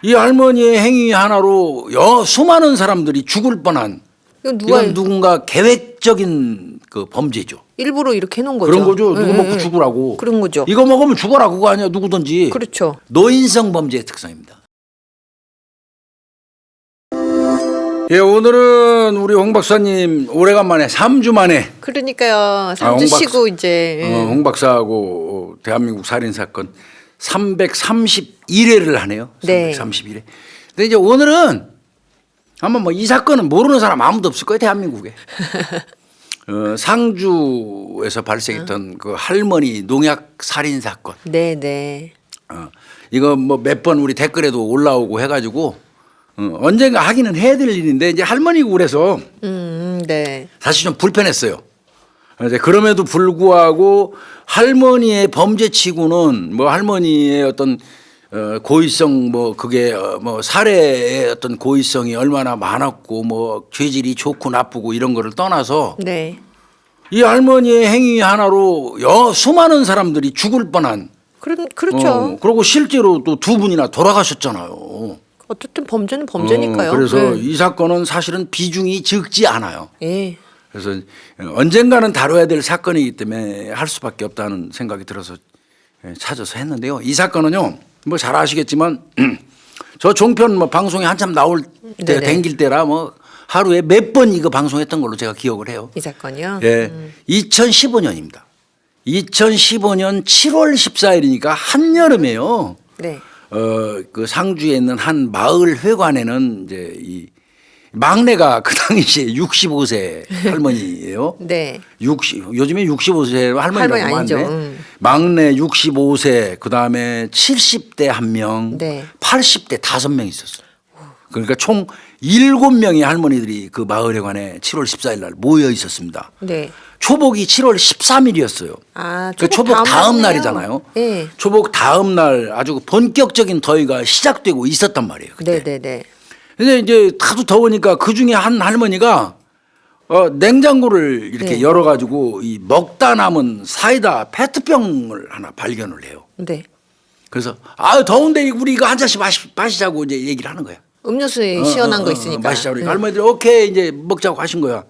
이 할머니의 행위 하나로 수많은 사람들이 죽을 뻔한 이건 누군가 계획적인 그 범죄죠. 일부러 이렇게 해놓은 거죠. 그런 거죠. 누구 먹고 죽으라고. 그런 거죠. 이거 먹으면 죽어라 그거 아니야 누구든지. 그렇죠. 노인성 범죄의 특성입니다. 예, 오늘은 우리 홍 박사님 오래간만에 3주 만에 그러니까요. 3주 쉬고 이제 홍 박사하고 대한민국 살인 사건 331회를 하네요. 331회. 근데 이제 오늘은 아마 뭐 이 사건은 모르는 사람 아무도 없을 거예요 대한민국에. 상주에서 발생했던 그 할머니 농약 살인 사건. 네네. 이거 뭐 몇 번 우리 댓글에도 올라오고 해가지고 언젠가 하기는 해야 될 일인데 이제 할머니고 그래서 네. 사실 좀 불편했어요. 그럼에도 불구하고 할머니의 범죄치고는 뭐 할머니의 어떤 고의성 뭐 그게 뭐 살해의 어떤 고의성이 얼마나 많았고 뭐 죄질이 좋고 나쁘고 이런 거를 떠나서 네. 이 할머니의 행위 하나로 수많은 사람들이 죽을 뻔한 그렇죠. 그리고 실제로 또 두 분이나 돌아가셨잖아요. 어쨌든 범죄는 범죄니까요. 그래서 이 사건은 사실은 비중이 적지 않아요. 예. 그래서 언젠가는 다뤄야 될 사건이기 때문에 할 수밖에 없다는 생각이 들어서 찾아서 했는데요. 이 사건은요, 뭐 잘 아시겠지만 저 종편 뭐 방송에 한참 나올 때 댕길 때라 뭐 하루에 몇 번 이거 방송했던 걸로 제가 기억을 해요. 이 사건이요? 예, 2015년입니다. 2015년 7월 14일이니까 한여름에요. 네. 그 상주에 있는 한 마을 회관에는 이제 이 막내가 그 당시에 65세 할머니예요. 네. 요즘에 65세 할머니라고 아니죠. 하는데 막내 65세 그다음에 70대 1명, 네. 80대 5명 있었어요. 그러니까 총 7명의 할머니들이 그 마을 회관에 7월 14일 날 모여 있었습니다. 네. 초복이 7월 13일이었어요. 아, 그 초복 다음 날이잖아요. 네. 초복 다음 날 아주 본격적인 더위가 시작되고 있었단 말이에요. 그때. 네네네. 근데 이제 하도 더우니까 그 중에 한 할머니가 냉장고를 이렇게 열어가지고 이 먹다 남은 사이다 페트병을 하나 발견을 해요. 네. 그래서 더운데 우리 이거 한 잔씩 마시자고 이제 얘기를 하는 거야. 음료수에 시원한 거 있으니까. 마시자고 그러니까 할머니들이 오케이 이제 먹자고 하신 거야.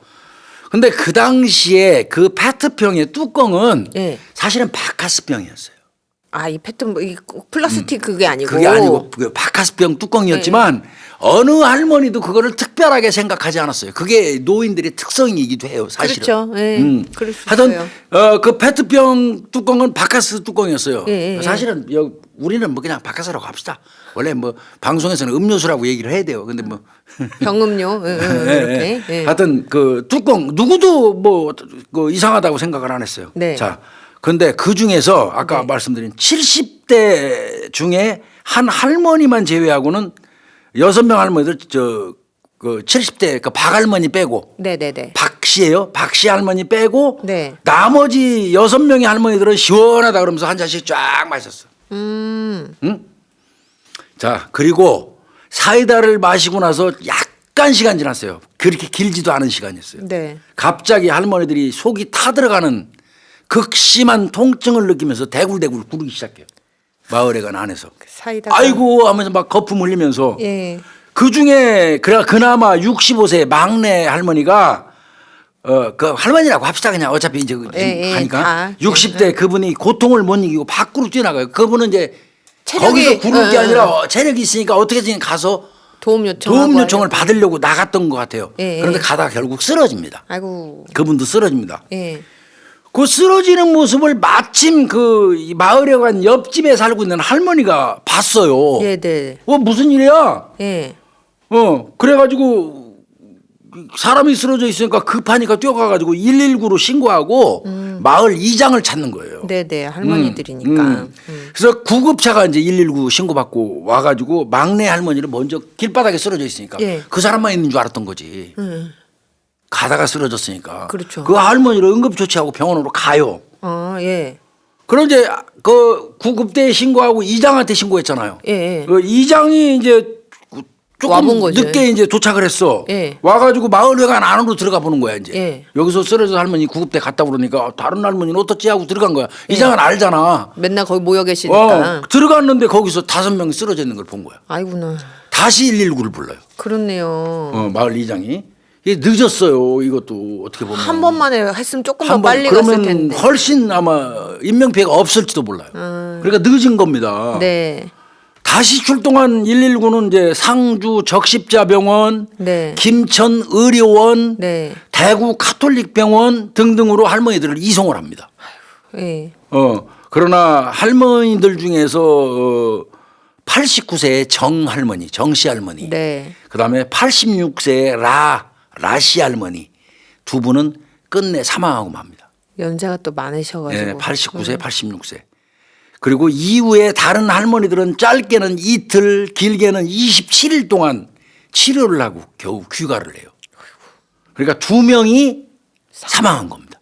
근데 그 당시에 그 페트병의 뚜껑은 사실은 바카스병이었어요. 아, 이 페트 이 플라스틱 그게 아니고. 그게 아니고 그 바카스병 뚜껑이었지만 어느 할머니도 그거를 특별하게 생각하지 않았어요. 그게 노인들의 특성이기도 해요, 사실은. 그렇죠. 예. 그럴 수 하여튼 있어요. 그 페트병 뚜껑은 바카스 뚜껑이었어요. 사실은 우리는 뭐 그냥 바카스라고 합시다. 원래 뭐 방송에서는 음료수라고 얘기를 해야 돼요. 근데 뭐 병음료 이렇게. 하여튼 그 뚜껑 누구도 뭐 그 이상하다고 생각을 안 했어요. 네. 자, 근데 그 중에서 아까 말씀드린 70대 중에 한 할머니만 제외하고는 6명 할머니들 그 70대 그 박할머니 빼고 네네네. 박씨예요. 박씨 할머니 빼고 네. 나머지 6명의 할머니들은 시원하다 그러면서 한 잔씩 쫙 마셨어. 응? 자, 그리고 사이다를 마시고 나서 약간 시간 지났어요. 그렇게 길지도 않은 시간이었어요. 네. 갑자기 할머니들이 속이 타들어가는 극심한 통증을 느끼면서 대굴대굴 구르기 시작해요. 마을회관 안에서. 사이다가. 아이고 하면서 막 거품 흘리면서 예. 그중에 그나마 65세 막내 할머니가 그 할머니라고 합시다 그냥 어차피 이제 하니까 60대 그분이 고통을 못 이기고 밖으로 뛰어나가요. 그분은 이제 거기서 구를 게 아니라 체력이 있으니까 어떻게든 가서 도움 요청을 받으려고 나갔던 것 같아요. 그런데 가다가 결국 쓰러집니다. 아이고. 그분도 쓰러집니다. 예. 그 쓰러지는 모습을 마침 그 마을회관 옆집에 살고 있는 할머니가 봤어요. 네네. 무슨 일이야? 예. 그래가지고 사람이 쓰러져 있으니까 급하니까 뛰어가가지고 119로 신고하고 마을 이장을 찾는 거예요. 네네. 할머니들이니까. 그래서 구급차가 이제 119 신고받고 와가지고 막내 할머니를 먼저 길바닥에 쓰러져 있으니까 그 사람만 있는 줄 알았던 거지. 가다가 쓰러졌으니까. 그렇죠. 그 할머니를 응급조치하고 병원으로 가요. 예. 그럼 이제 그 구급대에 신고하고 이장한테 신고했잖아요. 예. 그 이장이 이제 와본 거죠. 늦게 이제 도착을 했어. 예. 와가지고 마을회관 안으로 들어가 보는 거야 이제. 예. 여기서 쓰러져 할머니 구급대 갔다 그러니까 다른 할머니는 어떻지 하고 들어간 거야. 이장은 알잖아. 맨날 거기 모여 계시니까. 들어갔는데 거기서 5명이 쓰러져 있는 걸 본 거야. 아이구나. 다시 119를 불러요. 그렇네요. 마을 이장이. 이게 늦었어요. 이것도 어떻게 보면. 한 번만에 했으면 조금 더 한 번, 빨리 갔을 그러면 텐데. 훨씬 아마 인명피해가 없을지도 몰라요. 그러니까 늦은 겁니다. 네. 다시 출동한 119는 이제 상주 적십자병원, 네. 김천 의료원, 네. 대구 카톨릭병원 등등으로 할머니들을 이송을 합니다. 예. 그러나 할머니들 중에서 89세의 정 할머니, 정씨 할머니, 네. 그다음에 86세의 라씨 할머니 두 분은 끝내 사망하고 맙니다. 연세가 또 많으셔가지고. 네, 89세, 86세. 그리고 이후에 다른 할머니들은 짧게는 이틀, 길게는 27일 동안 치료를 하고 겨우 귀가를 해요. 그러니까 2명이 사망한 겁니다.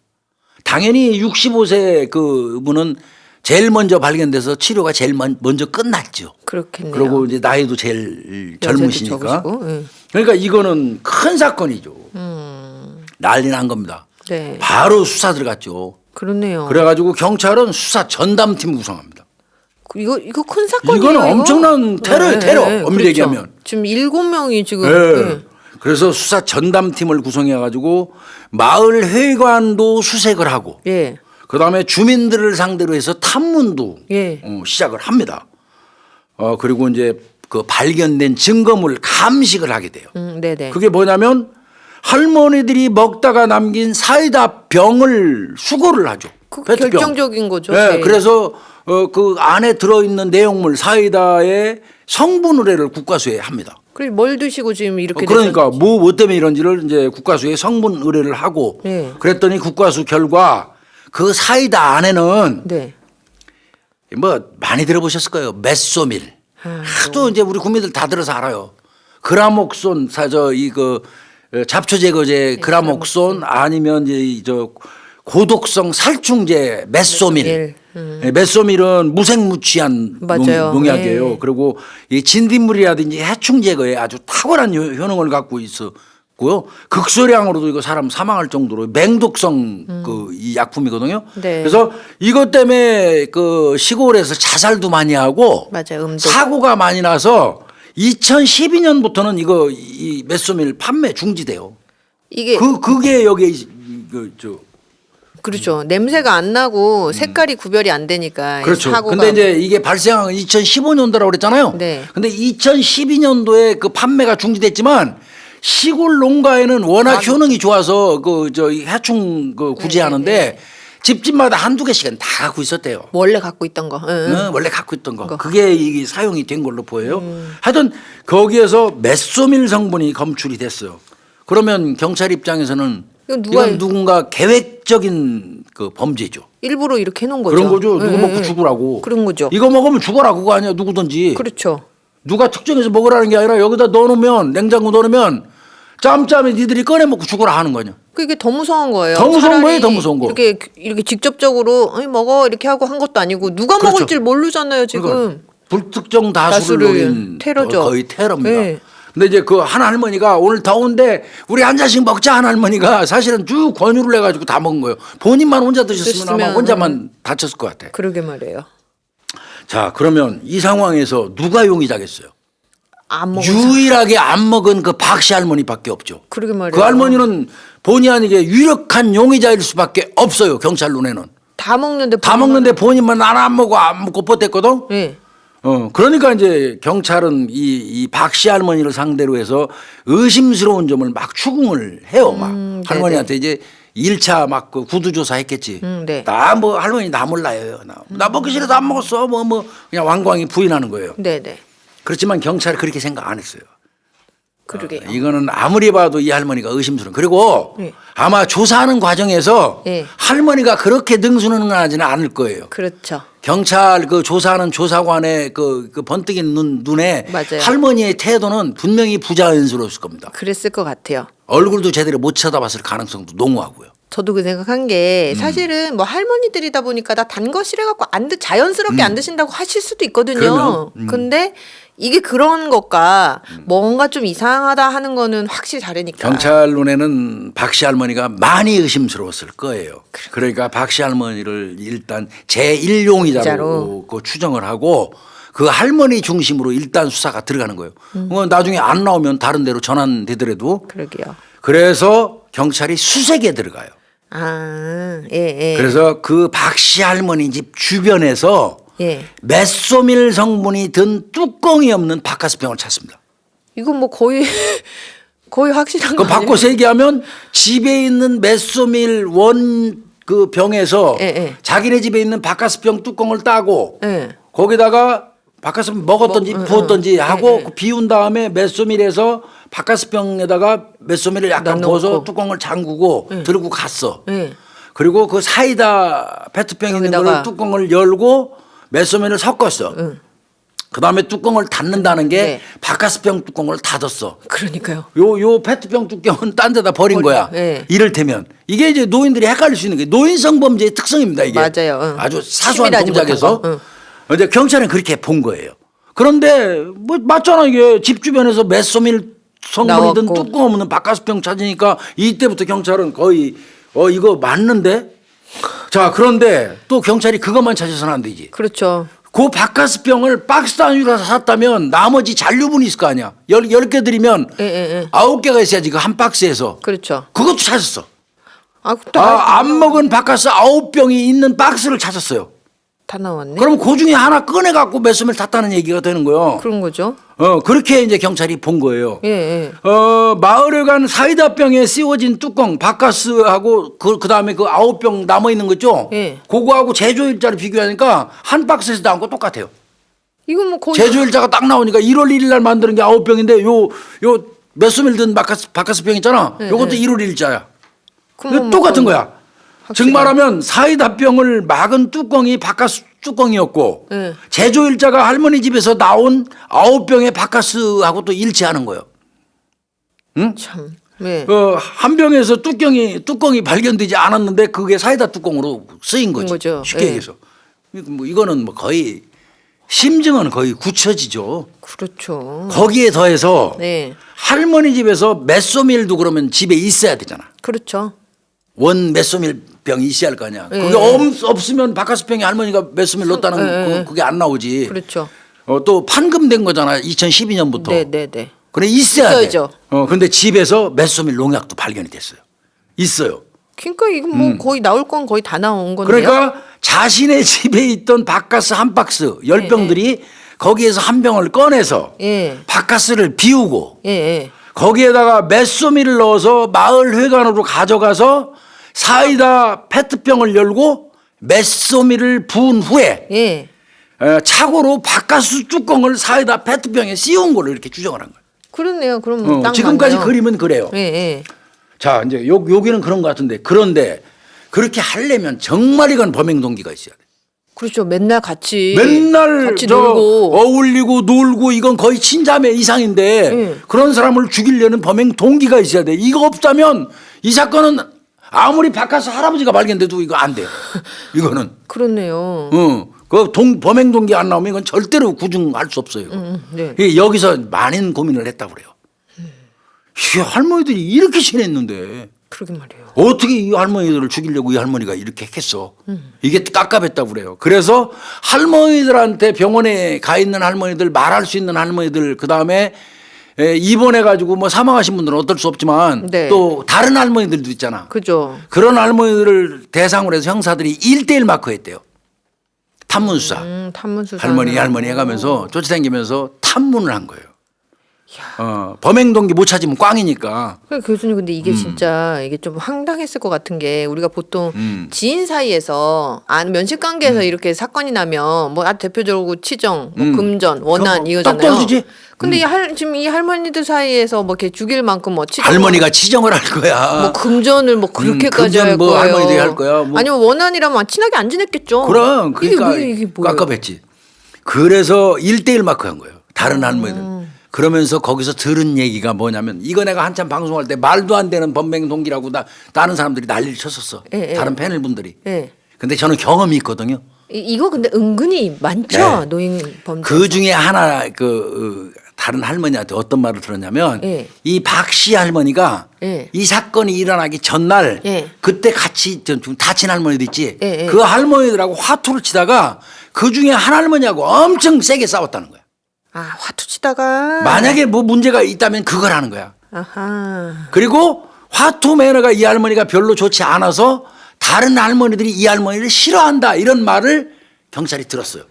당연히 65세 그분은 제일 먼저 발견돼서 치료가 제일 먼저 끝났죠. 그렇겠네요. 그리고 이제 나이도 제일 젊으시니까. 예. 그러니까 이거는 큰 사건이죠. 난리 난 겁니다. 네. 바로 수사 들어갔죠. 그렇네요. 그래가지고 경찰은 수사 전담팀 구성합니다. 이거 큰 사건이에요. 이거는 엄청난 테러예요, 테러. 네, 엄밀히 그렇죠. 얘기하면. 지금 7명이 지금. 네. 네. 그래서 수사 전담팀을 구성해가지고 마을 회관도 수색을 하고 예. 그다음에 주민들을 상대로 해서 탐문도 예. 시작을 합니다. 그리고 이제 그 발견된 증거물 감식을 하게 돼요. 네네. 그게 뭐냐면 할머니들이 먹다가 남긴 사이다 병을 수거를 하죠. 그 페트병. 결정적인 거죠. 네, 네. 그래서 그 안에 들어있는 내용물 사이다의 성분 의뢰를 국과수에 합니다. 그리고 뭘 드시고 지금 이렇게 그러니까 뭐 때문에 이런지를 이제 국과수에 성분 의뢰를 하고 네. 그랬더니 국과수 결과 그 사이다 안에는 네. 뭐 많이 들어보셨을 거예요. 메소밀. 하도 이제 우리 국민들 다 들어서 알아요. 그라목손 이거 잡초 제거제 그라목손 아니면 이제 저 고독성 살충제 메소밀. 메소밀은 무색무취한 맞아요. 농약이에요. 네. 그리고 이 진딧물이라든지 해충 제거에 아주 탁월한 효능을 갖고 있었고요. 극소량으로도 이거 사람 사망할 정도로 맹독성 이 약품이거든요. 네. 그래서 이것 때문에 그 시골에서 자살도 많이 하고 맞아요. 음독. 사고가 많이 나서 2012년부터는 이 메소밀 판매 중지돼요. 이게 그게 여기 그렇죠. 냄새가 안 나고 색깔이 구별이 안 되니까 그렇죠. 사고가. 근데 이제 이게 발생한 건 2015년도라고 그랬잖아요. 네. 근데 2012년도에 그 판매가 중지됐지만 시골 농가에는 워낙 효능이 좋아서 해충 구제하는데 집집마다 한두 개씩은 다 갖고 있었대요. 원래 갖고 있던 거. 원래 갖고 있던 거. 그게 이게 사용이 된 걸로 보여요. 하여튼 거기에서 메소밀 성분이 검출이 됐어요. 그러면 경찰 입장에서는 이건 누군가 계획적인 그 범죄죠. 일부러 이렇게 해놓은 거죠. 그런 거죠. 누구 먹고 죽으라고. 그런 거죠. 이거 먹으면 죽어라 그거 아니야 누구든지. 그렇죠. 누가 특정해서 먹으라는 게 아니라 여기다 넣어놓으면 냉장고 넣어놓으면 짬짬이 니들이 꺼내 먹고 죽어라 하는 거냐. 그게 더 무서운 거예요. 더 무서운 차라리 거예요, 더 무서운 거. 이렇게 직접적으로 먹어 이렇게 하고 한 것도 아니고 누가 그렇죠. 먹을 줄 모르잖아요 지금. 그러니까 불특정 다수를 노린 테러죠. 거의 테러입니다. 네. 근데 이제 그 한 할머니가 오늘 더운데 우리 한 잔씩 먹자 한 할머니가 사실은 쭉 권유를 해가지고 다 먹은 거예요. 본인만 혼자 드셨으면 아마 혼자만 다쳤을 것 같아. 그러게 말이에요. 자 그러면 이 상황에서 누가 용의자겠어요? 안 먹은 유일하게 안 먹은 그 박씨 할머니밖에 없죠. 그러게 말이에요. 그 할머니는 본의 아니게 유력한 용의자일 수밖에 없어요. 경찰 눈에는. 다 먹는데 본인만 나는 안 먹고 버텼거든. 네. 그러니까 이제 경찰은 이 박씨 할머니를 상대로 해서 의심스러운 점을 막 추궁을 해요. 막 할머니한테 이제 1차 막 그 구두조사 했겠지. 네. 나 뭐 할머니 나 몰라요. 나 먹기 싫어서 안 먹었어. 뭐 그냥 완광히 부인하는 거예요. 네네. 그렇지만 경찰이 그렇게 생각 안 했어요. 그러게요. 이거는 아무리 봐도 이 할머니가 의심스러운. 그리고 네. 아마 조사하는 과정에서 네. 할머니가 그렇게 능수능하지는 않을 거예요. 그렇죠. 경찰 그 조사하는 조사관의 그 번뜩인 눈에 맞아요. 할머니의 태도는 분명히 부자연스러웠을 겁니다. 그랬을 것 같아요. 얼굴도 제대로 못 쳐다봤을 가능성도 농후하고요. 저도 그 생각한 게 사실은 뭐 할머니들이다 보니까 다 단 거 싫어갖고 자연스럽게 안 드신다고 하실 수도 있거든요. 그러면, 근데 이게 그런 것과 뭔가 좀 이상하다 하는 거는 확실히 다르니까. 경찰 눈에는 박씨 할머니가 많이 의심스러웠을 거예요. 그러니까 박씨 할머니를 일단 제1용의자로 자로. 그 추정을 하고 그 할머니 중심으로 일단 수사가 들어가는 거예요. 나중에 안 나오면 다른 데로 전환되더라도. 그러게요. 그래서 경찰이 수색에 들어가요. 아, 예, 예. 그래서 그 박씨 할머니 집 주변에서 예. 메소밀 성분이 든 뚜껑이 없는 바카스병을 찾습니다. 이건 뭐 거의 거의 확실한 그 거 아니에요? 바꿔서 얘기하면 집에 있는 메소밀 원 그 병에서 예, 예. 자기네 집에 있는 바카스병 뚜껑을 따고 예. 거기다가 바카스 먹었던지 부었던지 하고 그 비운 다음에 메소밀에서 바카스병에다가 메소밀을 약간 넣어놓고. 부어서 뚜껑을 잠그고 들고 갔어. 예. 그리고 그 사이다 페트병 있는 여기다가. 걸 뚜껑을 열고 메소밀을 섞었어. 그다음에 뚜껑을 닫는다는 게 네. 바카스병 뚜껑을 닫았어. 그러니까요. 요 페트병 뚜껑은 딴 데다 버린 거야. 네. 이를테면 이게 이제 노인들이 헷갈릴 수 있는 게 노인성 범죄의 특성입니다. 이게 맞아요. 응. 아주 사소한 치밀하지 동작에서. 못한 거. 근데 경찰은 그렇게 본 거예요. 그런데 뭐 맞잖아 이게 집 주변에서 메소밀 성분이 든 나왔고. 뚜껑 없는 바카스병 찾으니까 이때부터 경찰은 거의 이거 맞는데? 자 그런데 또 경찰이 그것만 찾아서는 안 되지. 그렇죠. 그 바카스병을 박스 단위로 샀다면 나머지 잔류분이 있을 거 아니야. 10개 들이면 예, 예, 예. 9개가 있어야지 그 한 박스에서. 그렇죠. 그것도 찾았어. 아, 또 안 먹은 바카스 9병이 있는 박스를 찾았어요. 다 나왔네. 그럼 그 중에 하나 꺼내갖고 메소밀 탔다는 얘기가 되는 거예요. 그런 거죠. 그렇게 이제 경찰이 본 거예요. 예, 예. 마을에 간 사이다병에 씌워진 뚜껑 바카스하고 그 다음에 그 9병 남아있는 거 있죠? 예. 그거하고 제조일자를 비교하니까 한 박스에서 나온 거 똑같아요. 이건 뭐 거의 제조일자가 딱 나오니까 1월 1일 날 만드는 게 9병인데 요 메소밀 든 바카스병 있잖아. 요것도 1월 1일자야. 그럼 뭐 똑같은 거의 거야. 즉 말하면 사이다병을 막은 뚜껑이 바카스 뚜껑이었고 예. 제조일자가 할머니 집에서 나온 9병의 바카스하고 또 일치하는 거예요. 참. 네. 한 병에서 뚜껑이 발견되지 않았는데 그게 사이다 뚜껑으로 쓰인 거지. 거죠. 쉽게 예. 얘기해서. 이거는 뭐 거의 심증은 거의 굳혀지죠. 그렇죠. 거기에 더해서 네. 할머니 집에서 메소밀도 그러면 집에 있어야 되잖아. 그렇죠. 원 메소밀 병이 있어야 할 거 아니야. 예. 그게 없으면 바카스병에 할머니가 메소밀 넣었다는 그게 안 나오지. 그렇죠. 또 판금된 거잖아. 2012년부터. 네, 네, 네. 그래 있어야 있어야죠. 돼. 근데 집에서 메소밀 농약도 발견이 됐어요. 있어요. 그러니까 이거 뭐 거의 나올 건 거의 다 나온 건데요. 그러니까 자신의 집에 있던 바카스 한 박스 10병들이 거기에서 한 병을 꺼내서 예. 바카스를 비우고 예, 예. 거기에다가 메소밀을 넣어서 마을 회관으로 가져가서 사이다 페트병을 열고 메소밀을 부은 후에 예. 착오로 바카스 뚜껑을 사이다 페트병에 씌운 걸로 이렇게 추정을 한 거예요. 그렇네요. 그럼 딱 지금까지 맞네요. 그림은 그래요. 예, 예. 자 이제 여기는 그런 것 같은데 그런데 그렇게 하려면 정말 이건 범행 동기가 있어야 돼. 그렇죠. 맨날 같이 맨날 놀고 어울리고 놀고 이건 거의 친자매 이상인데 그런 사람을 죽이려는 범행 동기가 있어야 돼. 이거 없다면 이 사건은 아무리 바카스 할아버지가 발견돼도 이거 안 돼요. 이거는. 그렇네요. 범행 동기 안 나오면 이건 절대로 구중할 수 없어요. 네. 여기서 많은 고민을 했다고 그래요. 이 할머니들이 이렇게 친했는데 그러게 말이에요. 어떻게 이 할머니들을 죽이려고 이 할머니가 이렇게 했겠어. 이게 깝깝했다고 그래요. 그래서 할머니들한테 병원에 가 있는 할머니들 말할 수 있는 할머니들 그다음에 입원해 가지고 뭐 사망하신 분들은 어떨 수 없지만 네. 또 다른 할머니들도 있잖아. 그죠. 그런 할머니들을 대상으로 해서 형사들이 1대1 마크했대요. 탐문수사. 탐문수사. 할머니 해가면서 쫓아다니면서 탐문을 한 거예요. 범행 동기 못 찾으면 꽝이니까. 그러니까 교수님 근데 이게 진짜 이게 좀 황당했을 것 같은 게 우리가 보통 지인 사이에서 면식 관계에서 이렇게 사건이 나면 뭐 대표적으로 치정, 뭐 금전, 원한 이거잖아요. 딱 떨어지지? 근데 지금 이 할머니들 사이에서 뭐 이렇게 죽일 만큼 뭐 치정, 할머니가 치정을 할 거야. 뭐 금전을 뭐 그렇게까지 금전 할 뭐 거예요. 할머니들이 할 거야. 뭐. 아니면 원한이라면 친하게 안 지냈겠죠. 그럼 그러니까 이게 뭐예요? 깝깝했지. 그래서 1대1 마크한 거예요. 다른 할머니들. 그러면서 거기서 들은 얘기가 뭐냐면 이거 내가 한참 방송할 때 말도 안 되는 범행 동기라고 다른 사람들이 난리를 쳤었어. 예, 예. 다른 패널 분들이. 예. 근데 저는 경험이 있거든요. 이거 근데 은근히 많죠. 네. 노인 범죄. 그 중에 하나 다른 할머니한테 어떤 말을 들었냐면 예. 이 박 씨 할머니가 예. 이 사건이 일어나기 전날 예. 그때 같이 좀 다친 할머니도 있지. 예, 예. 그 할머니들하고 화투를 치다가 그 중에 한 할머니하고 엄청 세게 싸웠다는 거야. 아, 화투 치다가. 만약에 뭐 문제가 있다면 그걸 하는 거야. 아하. 그리고 화투 매너가 이 할머니가 별로 좋지 않아서 다른 할머니들이 이 할머니를 싫어한다 이런 말을 경찰이 들었어요.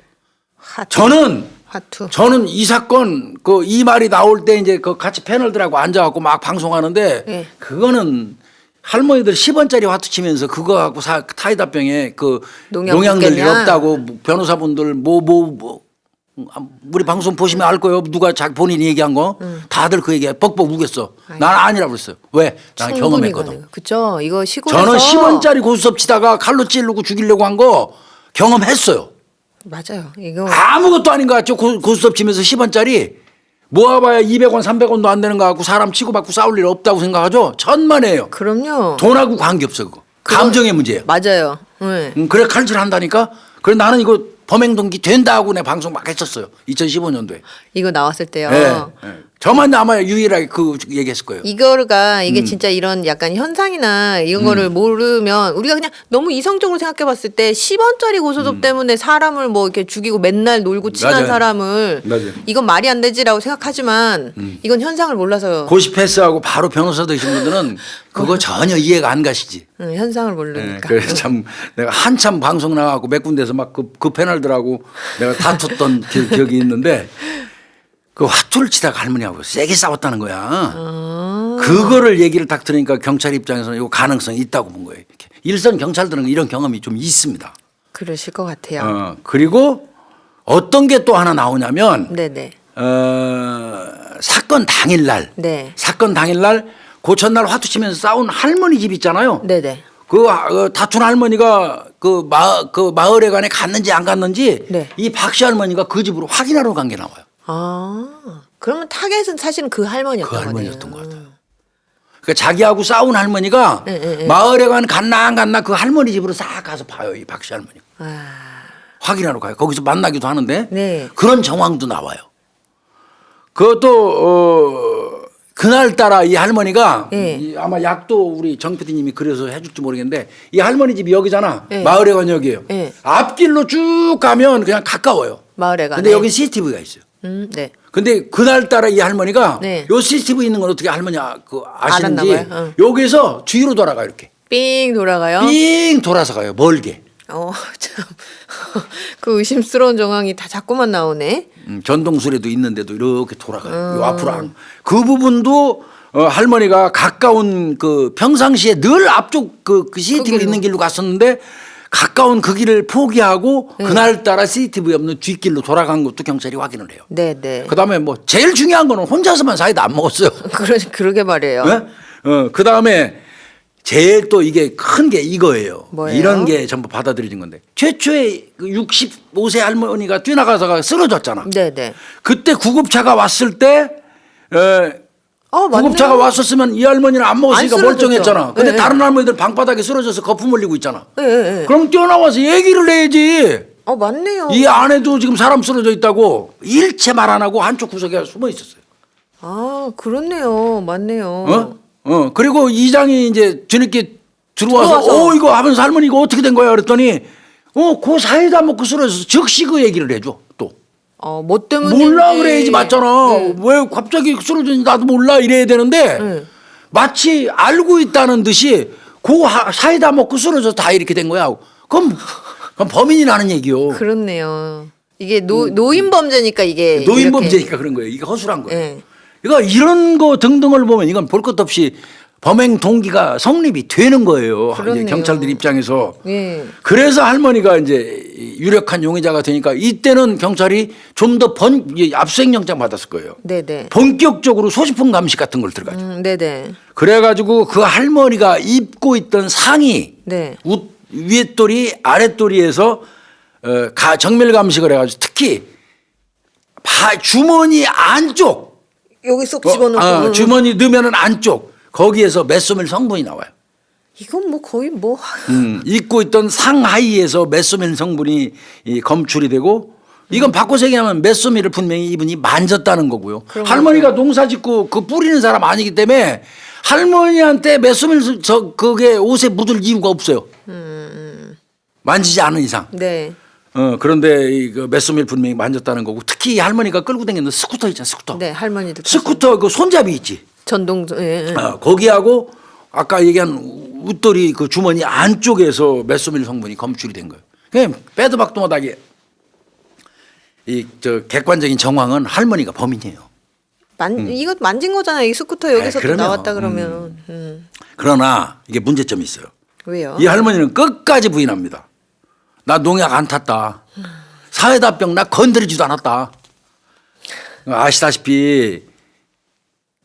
화투. 화투. 저는 이 사건 이 말이 나올 때 이제 그 같이 패널들하고 앉아갖고 막 방송하는데 예. 그거는 할머니들 10원짜리 화투 치면서 그거 갖고 타이다병에 농약 농약들이 묻겠냐? 없다고 변호사분들 우리 방송 보시면 알 거예요. 누가 자기 본인이 얘기한 거 다들 그 얘기해 뻑뻑 우겼어. 난 아니라고 그랬어요. 왜? 난 경험했거든. 그죠. 이거 시골에서. 저는 10원짜리 고스톱 치다가 칼로 찌르고 죽이려고 한 거 경험했어요. 맞아요. 이거. 아무것도 아닌 것 같죠. 고스톱 치면서 10원짜리 모아봐야 200원 300원도 안 되는 거 같고 사람 치고받고 싸울 일 없다고 생각하죠. 천만에요. 그럼요. 돈하고 관계없어 그거. 감정의 문제예요. 맞아요. 네. 그래 칼질한다니까. 그래 나는 이거 범행 동기 된다고 내 방송 막 했었어요. 2015년도에. 이거 나왔을 때요. 네. 저만 아마 유일하게 그 얘기했을 거예요. 이게 진짜 이런 약간 현상이나 이런 거를 모르면 우리가 그냥 너무 이성적으로 생각해 봤을 때 10원짜리 고소톱 때문에 사람을 뭐 이렇게 죽이고 맨날 놀고 친한 맞아요. 사람을 맞아요. 이건 말이 안 되지라고 생각하지만 이건 현상을 몰라서 고시 패스하고 바로 변호사 되신 분들은 그거 전혀 이해가 안 가시지. 현상을 네, 모르니까. 그래서 참 내가 한참 방송 나가고 몇 군데서 막 그 패널들하고 내가 다퉜던 기억이 있는데 그 화투를 치다가 할머니하고 세게 싸웠다는 거야. 그거를 얘기를 딱 들으니까 경찰 입장에서는 이거 가능성이 있다고 본 거예요. 이렇게. 일선 경찰들은 이런 경험이 좀 있습니다. 그러실 것 같아요. 그리고 어떤 게 또 하나 나오냐면 네네. 사건 당일날 네. 사건 당일날 고천날 화투 치면서 싸운 할머니 집 있잖아요. 네네. 그 다툰 할머니가 그 마을에 관에 갔는지 안 갔는지 네. 이 박씨 할머니가 그 집으로 확인하러 간 게 나와요. 아, 그러면 타겟은 사실은 그 할머니였던 그 거네요. 할머니였던 것 같아요. 그러니까 자기하고 싸운 할머니가 네. 마을에 갔나 안 갔나 그 할머니 집으로 싹 가서 봐요. 이 박씨 할머니. 아, 확인하러 가요. 거기서 만나기도 하는데 네. 그런 정황도 나와요. 그것도 그날따라 이 할머니가 네. 아마 약도 우리 정 PD님이 그려서 해줄지 모르겠는데 이 할머니 집이 여기잖아. 네. 마을에 관 여기에요. 네. 앞길로 쭉 가면 그냥 가까워요. 마을에 가네. 근데 여기 CCTV가 있어요. 네. 근데 그날따라 이 할머니가 네. 요 CCTV 있는 건 어떻게 할머니 아시는지 알았나 봐요. 여기서 뒤로 돌아가 이렇게 삥 돌아가요. 삥 돌아서 가요. 멀게. 참. 그 의심스러운 정황이 다 자꾸만 나오네. 전동술에도 있는데도 이렇게 돌아가요. 요 앞으로 그 부분도 할머니가 가까운 그 평상시에 늘 앞쪽 그 CCTV 길로. 있는 길로 갔었는데 가까운 그 길을 포기하고 그날따라 CCTV 없는 뒷길로 돌아간 것도 경찰이 확인을 해요. 네네. 그다음에 뭐 제일 중요한 거는 혼자서만 사이다 안 먹었어요. 그러게 말이에요. 네? 그다음에 제일 또 이게 큰 게 이거예요. 뭐예요? 이런 게 전부 받아들여진 건데 최초에 그 65세 할머니가 뛰어나가서 쓰러졌잖아. 네네. 그때 구급차가 왔을 때 맞네. 구급차가 왔었으면 이 할머니는 안 먹었으니까 안 쓰러졌죠. 멀쩡했잖아. 근데 네. 다른 할머니들 방바닥에 쓰러져서 거품 흘리고 있잖아. 네. 그럼 뛰어나와서 얘기를 해야지. 맞네요. 이 안에도 지금 사람 쓰러져 있다고 일체 말 안 하고 한쪽 구석에 숨어 있었어요. 아, 그렇네요. 맞네요. 그리고 이장이 이제 뒤늦게 들어와서 이거 하면서 할머니 이거 어떻게 된 거야 그랬더니 그 사이다 먹고 쓰러져서 즉시 그 얘기를 해줘 또. 뭐 때문에 몰라 그래야지 맞잖아. 왜 갑자기 쓰러졌는지 나도 몰라 이래야 되는데 마치 알고 있다는 듯이 사이다 먹고 쓰러져서 다 이렇게 된 거야. 그럼 범인이라는 얘기요. 그렇네요. 이게 노인 범죄니까 이게 노인 이렇게. 범죄니까 그런 거예요. 이게 허술한 거예요. 네. 그러니까 이런 거 등등을 보면 이건 볼 것 없이 범행 동기가 성립이 되는 거예요. 이제 그렇네요. 경찰들 입장에서. 예. 그래서 할머니가 이제 유력한 용의자가 되니까 이때는 경찰이 좀 더 압수수색영장 받았을 거예요. 네네. 본격적으로 소지품 감식 같은 걸 들어가죠. 네네. 그래가지고 그 할머니가 입고 있던 상의 네. 위에돌이 아랫돌이에서 정밀 감식을 해가지고 특히 주머니 안쪽 여기 쏙 집어넣고. 주머니 넣으면은 안쪽 거기에서 메소밀 성분이 나와요. 이건 뭐 거의 뭐 입고 있던 상하이에서 메소밀 성분이 이 검출이 되고 이건 바꿔서 얘기하면 메소밀을 분명히 이분이 만졌다는 거고요. 할머니가 농사 짓고 그 뿌리는 사람 아니기 때문에 할머니한테 메소밀 그게 옷에 묻을 이유가 없어요. 만지지 않은 이상. 네. 그런데 그 메소밀 분명히 만졌다는 거고 특히 할머니가 끌고 다니는 스쿠터 있잖아 스쿠터. 네, 할머니도 스쿠터 그 손잡이 있지. 전동 예. 거기하고 아까 얘기한 웃돌이 그 주머니 안쪽에서 메소밀 성분이 검출이 된 거예요. 그냥 빼도 박도 못하게 이 저 객관적인 정황은 할머니가 범인이에요. 이거 만진 거잖아요. 이 스쿠터 여기서 또 그러면, 나왔다 그러면. 그러나 이게 문제점이 있어요. 왜요? 이 할머니는 끝까지 부인합니다. 나 농약 안 탔다. 사회다병 나 건드리지도 않았다. 아시다시피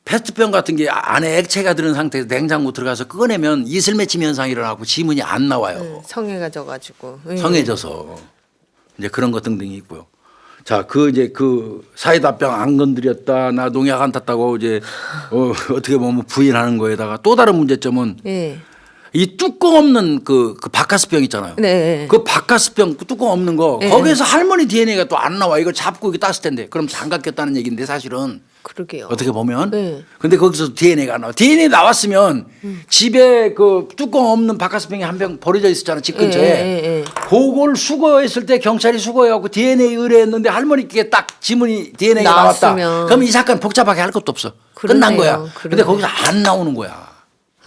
페트병 같은 게 안에 액체가 들은 상태에서 냉장고 들어가서 꺼내면 이슬 맺힘 현상이 일어나고 지문이 안 나와요. 성해가 져가지고. 성해져서 이제 그런 것 등등이 있고요. 자, 이제 그 사이다병 안 건드렸다, 나 농약 안 탔다고 이제 어떻게 보면 부인하는 거에다가 또 다른 문제점은 예. 이 뚜껑 없는 그 바카스병 있잖아요. 네. 그 바카스병 뚜껑 없는 거 네. 거기에서 할머니 DNA가 또 안 나와. 이걸 잡고 이게 땄을 텐데 그럼 장갑 꼈다는 얘기인데 사실은 그러게요. 어떻게 보면. 네. 근데 거기서 DNA가 안 나와. DNA 나왔으면 집에 그 뚜껑 없는 바카스병이 한 병 버려져 있었잖아 집 근처에. 예. 그걸 수거했을 때 경찰이 수거해갖고 DNA 의뢰했는데 할머니께 딱 지문이 DNA가 나왔으면. 나왔다. 그럼 이 사건 복잡하게 할 것도 없어. 끝난 거야. 근데 그러네요. 거기서 안 나오는 거야.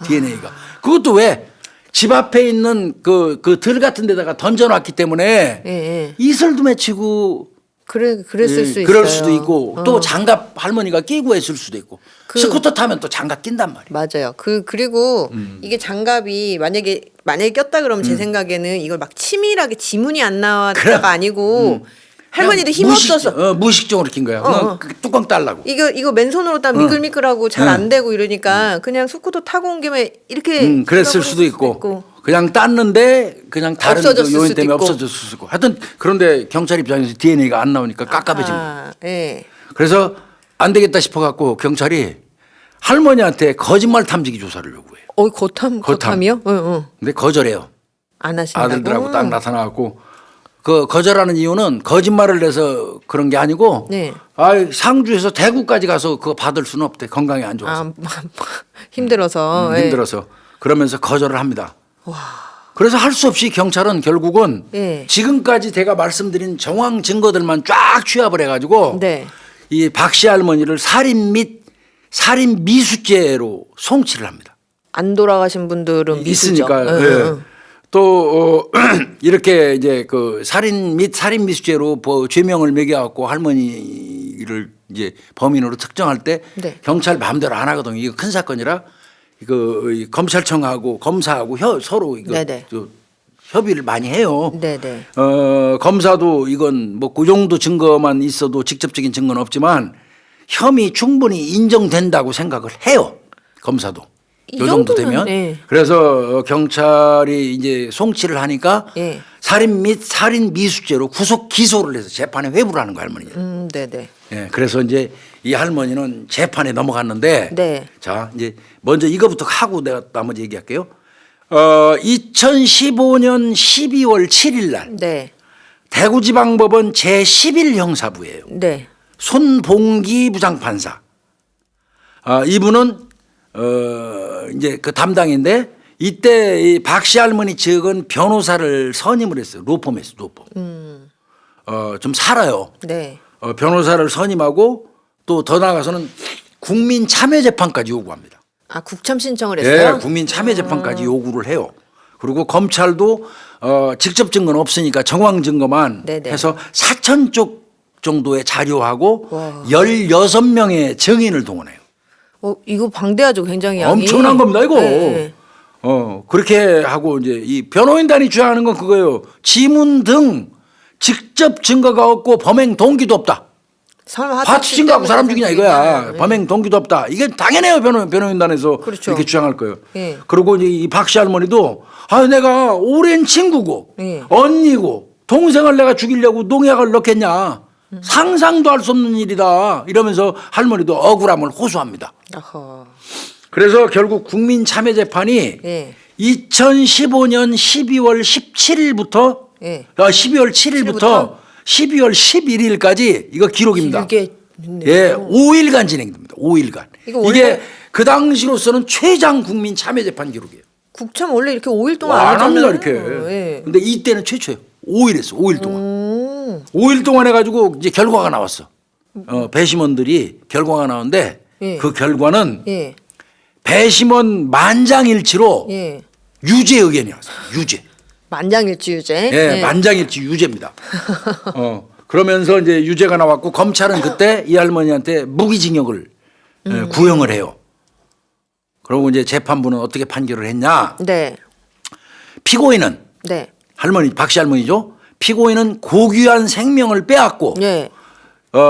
DNA가. 그것도 왜? 집 앞에 있는 그 들 같은 데다가 던져놨기 때문에 예. 이슬도 맺히고 그랬을 수 있어요. 그럴 수도 있고 또 장갑 할머니가 끼고 했을 수도 있고 스쿠터 타면 또 장갑 낀단 말이야. 맞아요. 그리고 이게 장갑이 만약에 꼈다 그러면 제 생각에는 이걸 막 치밀하게 지문이 안 나왔다가 아니고 할머니도 힘 없어서 무의식적으로 낀 거야. 그 뚜껑 딸라고. 이거 맨손으로 따 미끌미끌하고 잘 안 되고 이러니까 그냥 스쿠터 타고 온 김에 이렇게 그랬을 수도 있고 그냥 땄는데 그냥 다른 그 요인 때문에 없어졌을 수도 있고 하여튼 그런데 경찰 입장에서 DNA가 안 나오니까 깝깝해진 거예요. 예. 그래서 안 되겠다 싶어갖고 경찰이 할머니한테 거짓말 탐지기 조사를 요구해요. 거탐이요? 근데 거절해요. 안 하신다고? 아들들하고 딱 나타나갖고 그 거절하는 이유는 거짓말을 내서 그런 게 아니고 네. 상주에서 대구까지 가서 그거 받을 수는 없대. 건강이 안 좋아서. 힘들어서. 힘들어서. 그러면서 거절을 합니다. 그래서 할 수 없이 경찰은 결국은 예. 지금까지 제가 말씀드린 정황 증거들만 쫙 취합을 해가지고 네. 이 박씨 할머니를 살인 및 살인 미수죄로 송치를 합니다. 안 돌아가신 분들은 미수죠. 있으니까. 예. 또 이렇게 이제 그 살인 및 살인 미수죄로 죄명을 매겨갖고 할머니를 이제 범인으로 특정할 때 네. 경찰 마음대로 안 하거든요. 이거 큰 사건이라 이거 검찰청하고 검사하고 서로 이거 협의를 많이 해요. 네네. 검사도 이건 뭐 그 정도 증거만 있어도 직접적인 증거는 없지만 혐의 충분히 인정된다고 생각을 해요. 검사도. 이 정도 되면. 네. 그래서 경찰이 이제 송치를 하니까 네. 살인 및 살인 미수죄로 구속 기소를 해서 재판에 회부를 하는 거 할머니는. 네네. 예, 그래서 이제 이 할머니는 재판에 넘어갔는데 네. 자 이제 먼저 이거부터 하고 내가 나머지 얘기할게요. 2015년 12월 7일 날 네. 대구지방법원 제11 형사부예요. 네. 손봉기 부장판사. 이분은 이제 그 담당인데 이때 이 박씨 할머니 측은 변호사를 선임을 했어요. 로펌에서 로펌. 좀 살아요. 네. 변호사를 선임하고 또 더 나아가서는 국민 참여 재판까지 요구합니다. 국참 신청을 했어요? 네, 국민 참여 재판까지 요구를 해요. 그리고 검찰도 직접 증거는 없으니까 정황 증거만 네네. 해서 4,000쪽 정도의 자료하고 16명의 증인을 동원해요. 이거 방대하죠, 굉장히 양이. 엄청난 겁니다, 이거. 네. 그렇게 하고 이제 이 변호인단이 주장하는 건 그거예요. 지문 등 직접 증거가 없고 범행 동기도 없다. 파트 증거하고 사람 죽이냐 이거야. 범행 동기도 없다. 이게 당연해요. 변호인단에서 그렇죠. 이렇게 주장할 거예요. 네. 그리고 이제 이 박씨 할머니도 내가 오랜 친구고 네. 언니고 동생을 내가 죽이려고 농약을 넣겠냐. 상상도 할 수 없는 일이다. 이러면서 할머니도 억울함을 호소합니다. 어허. 그래서 결국 국민참여재판이 네. 2015년 12월 17일부터 예. 12월 7일부터 12월 11일까지 이거 기록입니다. 길게 예, 5일간 진행됩니다. 5일간. 이거 원래- 이게 그 당시로서는 최장 국민 참여 재판 기록이에요. 국참 원래 이렇게 5일 동안 안 합니다 이렇게. 예. 근데 이때는 최초예요. 5일 했어. 5일 동안. 5일 동안 해가지고 이제 결과가 나왔어. 배심원들이 결과가 나오는데 예. 그 결과는 예. 배심원 만장일치로 예. 유죄 의견이 왔어요. 유죄. 만장일치 유죄. 예, 만장일치 유죄입니다. 그러면서 이제 유죄가 나왔고 검찰은 그때 이 할머니한테 무기징역을 구형을 해요. 그리고 이제 재판부는 어떻게 판결을 했냐? 네. 피고인은 네. 할머니 박씨 할머니죠. 피고인은 고귀한 생명을 빼앗고 예.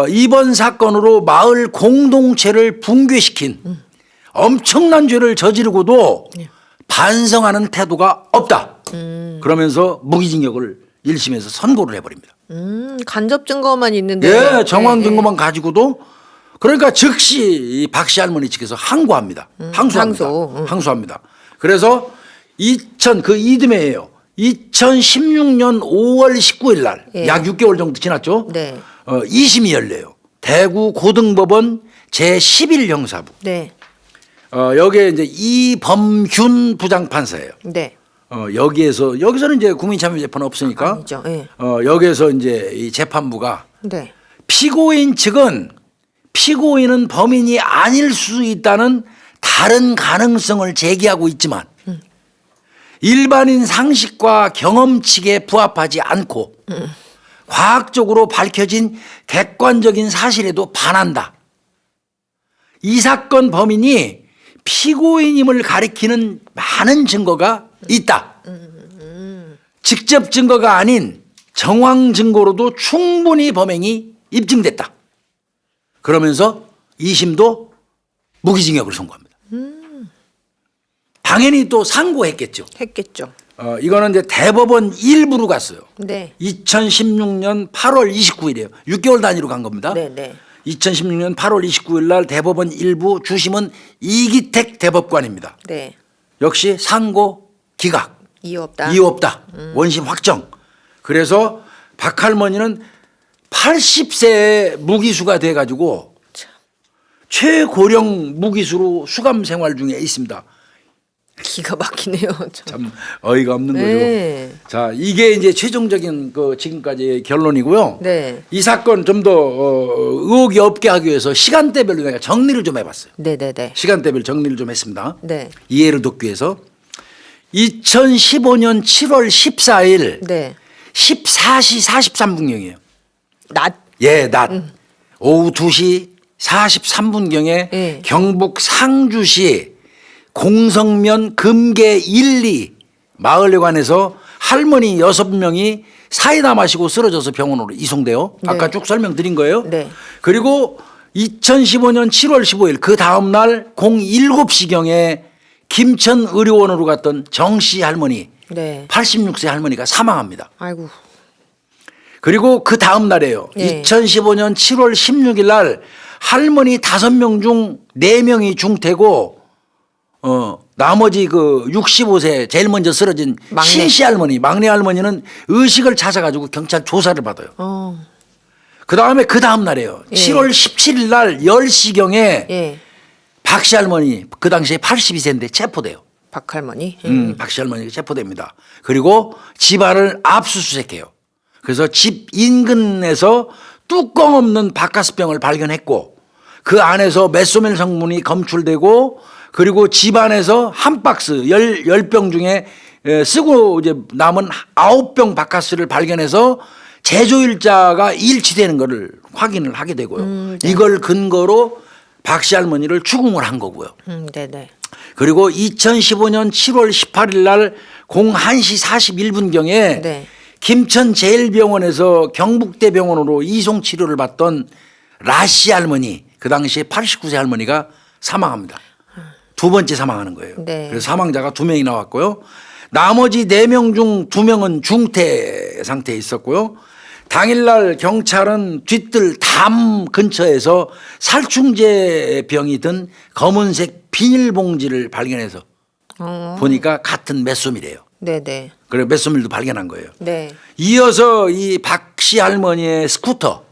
이번 사건으로 마을 공동체를 붕괴시킨 엄청난 죄를 저지르고도 반성하는 태도가 없다. 그러면서 무기징역을 1심에서 선고를 해버립니다. 간접 증거만 있는데. 예, 정황 증거만 가지고도 그러니까 즉시 이 박씨 할머니 측에서 항고합니다. 항소합니다. 항소합니다. 그래서 그 이듬해예요. 2016년 5월 19일 날 약 6개월 정도 지났죠. 네. 2심이 열려요. 대구 고등법원 제11형사부. 네. 여기에 이제 이범균 부장판사예요. 네. 여기서는 이제 국민참여재판은 없으니까 아니죠. 예. 여기에서 이제 이 재판부가 네. 피고인 측은 피고인은 범인이 아닐 수 있다는 다른 가능성을 제기하고 있지만 일반인 상식과 경험칙에 부합하지 않고 과학적으로 밝혀진 객관적인 사실에도 반한다. 이 사건 범인이 피고인임을 가리키는 많은 증거가 있다. 직접 증거가 아닌 정황 증거로도 충분히 범행이 입증됐다. 그러면서 2심도 무기징역을 선고합니다. 당연히 또 상고했겠죠. 했겠죠. 이거는 이제 대법원 일부로 갔어요. 네. 2016년 8월 29일이에요. 6개월 단위로 간 겁니다. 네, 네. 2016년 8월 29일 날 대법원 일부 주심은 이기택 대법관입니다. 네. 역시 상고 기각. 이유 없다. 이유 없다. 원심 확정. 그래서 박 할머니는 80세에 무기수가 돼가지고 최고령 무기수로 수감 생활 중에 있습니다. 기가 막히네요. 참 어이가 없는 네. 거죠. 자, 이게 이제 최종적인 그 지금까지의 결론이고요. 네. 이 사건 좀 더 의혹이 없게 하기 위해서 시간대별로 내가 정리를 좀 해봤어요. 네, 네, 네. 시간대별 정리를 좀 했습니다. 네. 이해를 돕기 위해서 2015년 7월 14일 네. 14시 43분경이에요. 낮. 예, 낮. 오후 2시 43분경에 예. 경북 상주시 공성면 금계 1, 2 마을회관에서 할머니 6명이 사이다 마시고 쓰러져서 병원으로 이송돼요. 네. 아까 쭉 설명드린 거예요. 네. 그리고 2015년 7월 15일 그 다음 날 07시경에 김천의료원으로 갔던 정씨 할머니 네. 86세 할머니가 사망합니다. 아이고. 그리고 그 다음 날이에요. 예. 2015년 7월 16일 날 할머니 5명 중 4명이 중태고 나머지 그 65세 제일 먼저 쓰러진 막내. 신씨 할머니, 막내 할머니는 의식을 찾아가지고 경찰 조사를 받아요. 그 다음에 그 다음 날이에요. 예. 7월 17일 날 10시경에 예. 박씨 할머니 그 당시에 82세인데 체포돼요. 박 할머니. 박씨 할머니가 체포됩니다. 그리고 집안을 압수수색해요. 그래서 집 인근에서 뚜껑 없는 바카스병을 발견했고 그 안에서 메소멜 성분이 검출되고 그리고 집안에서 한 박스 10병 중에 쓰고 이제 남은 9병 바카스를 발견해서 제조일자가 일치되는 것을 확인을 하게 되고요. 네. 이걸 근거로 박씨 할머니를 추궁을 한 거고요. 네네. 그리고 2015년 7월 18일 날 01시 41분경에 네. 김천제일병원에서 경북대병원으로 이송 치료를 받던 라씨 할머니 그 당시에 89세 할머니가 사망합니다. 두 번째 사망하는 거예요. 네. 그래서 사망자가 2명이 나왔고요. 나머지 4명 중 2명은 중태 상태에 있었고요. 당일날 경찰은 뒤뜰 담 근처에서 살충제 병이 든 검은색 비닐봉지를 발견해서 보니까 같은 메소밀이에요. 네네. 그래 메소밀도 발견한 거예요. 네. 이어서 이 박씨 할머니의 스쿠터,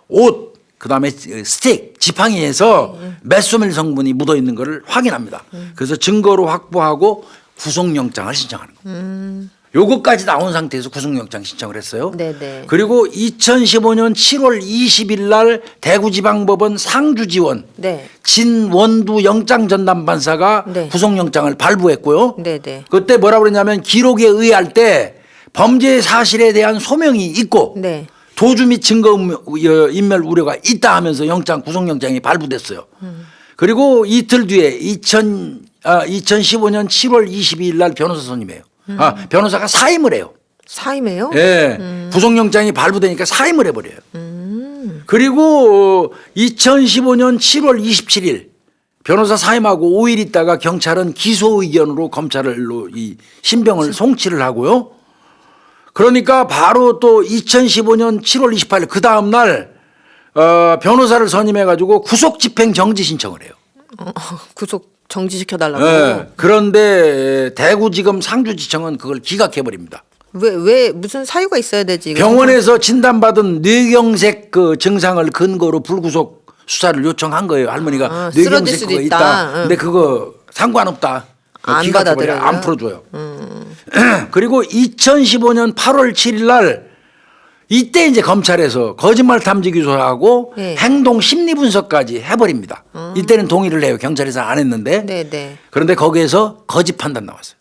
옷, 그다음에 스틱, 지팡이에서 메소밀 성분이 묻어 있는 것을 확인합니다. 그래서 증거로 확보하고 구속영장을 신청하는 겁니다. 요것까지 나온 상태에서 구속영장 신청을 했어요. 네네. 그리고 2015년 7월 20일 날 대구지방법원 상주지원 네. 진원두 영장전담반사가 네. 구속영장을 발부했고요. 네네. 그때 뭐라고 그랬냐면 기록에 의할 때 범죄 사실에 대한 소명이 있고 네. 도주 및 증거 인멸 우려가 있다 하면서 구속영장이 발부됐어요. 그리고 이틀 뒤에 2015년 7월 22일 날 변호사 선임해요. 변호사가 사임을 해요. 사임해요? 예. 구속영장이 발부되니까 사임을 해버려요. 그리고 2015년 7월 27일 변호사 사임하고 5일 있다가 경찰은 기소 의견으로 검찰로 이 신병을 송치를 하고요. 그러니까 바로 또 2015년 7월 28일 그 다음 날 변호사를 선임해 가지고 구속 집행 정지 신청을 해요. 구속 정지시켜달라고. 네. 그런데 대구지검 상주지청은 그걸 기각해 버립니다. 왜 무슨 사유가 있어야 되지? 병원에서 진단받은 뇌경색 그 증상을 근거로 불구속 수사를 요청한 거예요. 할머니가 쓰러질 뇌경색 수도 그거 있다. 있다. 근데 그거 상관없다. 안 기각해 버려요. 받아들여요? 안 풀어줘요. 그리고 2015년 8월 7일 날 이때 이제 검찰에서 거짓말 탐지 기소하고 네. 행동 심리 분석까지 해버립니다. 이때는 동의를 해요. 경찰에서 안 했는데. 네네. 그런데 거기에서 거짓 판단 나왔어요.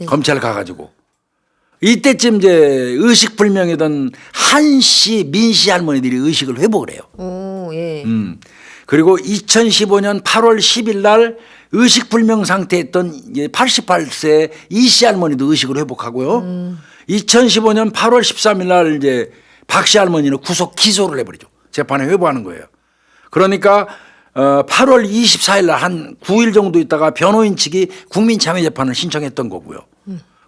검찰 가가지고. 이때쯤 이제 의식불명이던 한씨, 민씨 할머니들이 의식을 회복을 해요. 오, 예. 그리고 2015년 8월 10일 날 의식불명 상태였던 88세 이씨 할머니도 의식을 회복하고요. 2015년 8월 13일 날 이제 박씨 할머니는 구속 기소를 해버리죠. 재판에 회부하는 거예요. 그러니까 8월 24일 날 한 9일 정도 있다가 변호인 측이 국민참여재판을 신청했던 거고요.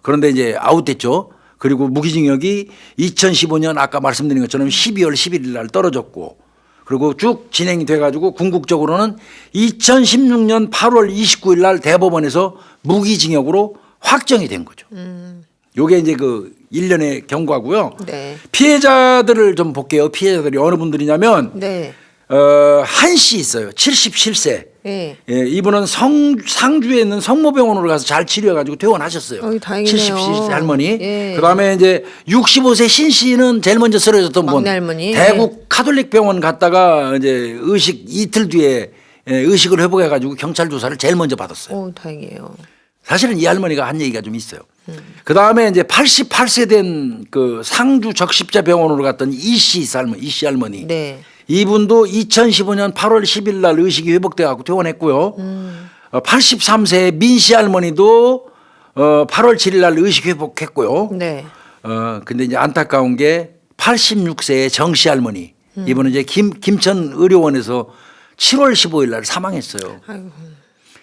그런데 이제 아웃됐죠. 그리고 무기징역이 2015년 아까 말씀드린 것처럼 12월 11일 날 떨어졌고 그리고 쭉 진행이 돼가지고 궁극적으로는 2016년 8월 29일 날 대법원에서 무기징역으로 확정이 된 거죠. 요게 이제 그 1년의 경과고요. 네. 피해자들을 좀 볼게요. 피해자들이 어느 분들이냐면 네. 한 씨 있어요. 77세. 예. 예, 이분은 상주에 있는 성모병원으로 가서 잘 치료해가지고 퇴원하셨어요. 다행이네요. 77세 할머니. 예. 그다음에 이제 65세 신 씨는 제일 먼저 쓰러졌던 분. 막내 할머니. 대구 카톨릭 병원 갔다가 이제 의식 이틀 뒤에 의식을 회복해가지고 경찰 조사를 제일 먼저 받았어요. 오, 다행이에요. 사실은 이 할머니가 한 얘기가 좀 있어요. 그 다음에 이제 88세 된 그 상주 적십자 병원으로 갔던 이씨 할머니. 네. 이분도 2015년 8월 10일 날 의식이 회복돼 갖고 퇴원했고요. 83세 민씨 할머니도 8월 7일 날 의식 회복했고요. 네. 근데 이제 안타까운 게 86세의 정씨 할머니. 이분은 이제 김천 의료원에서 7월 15일 날 사망했어요.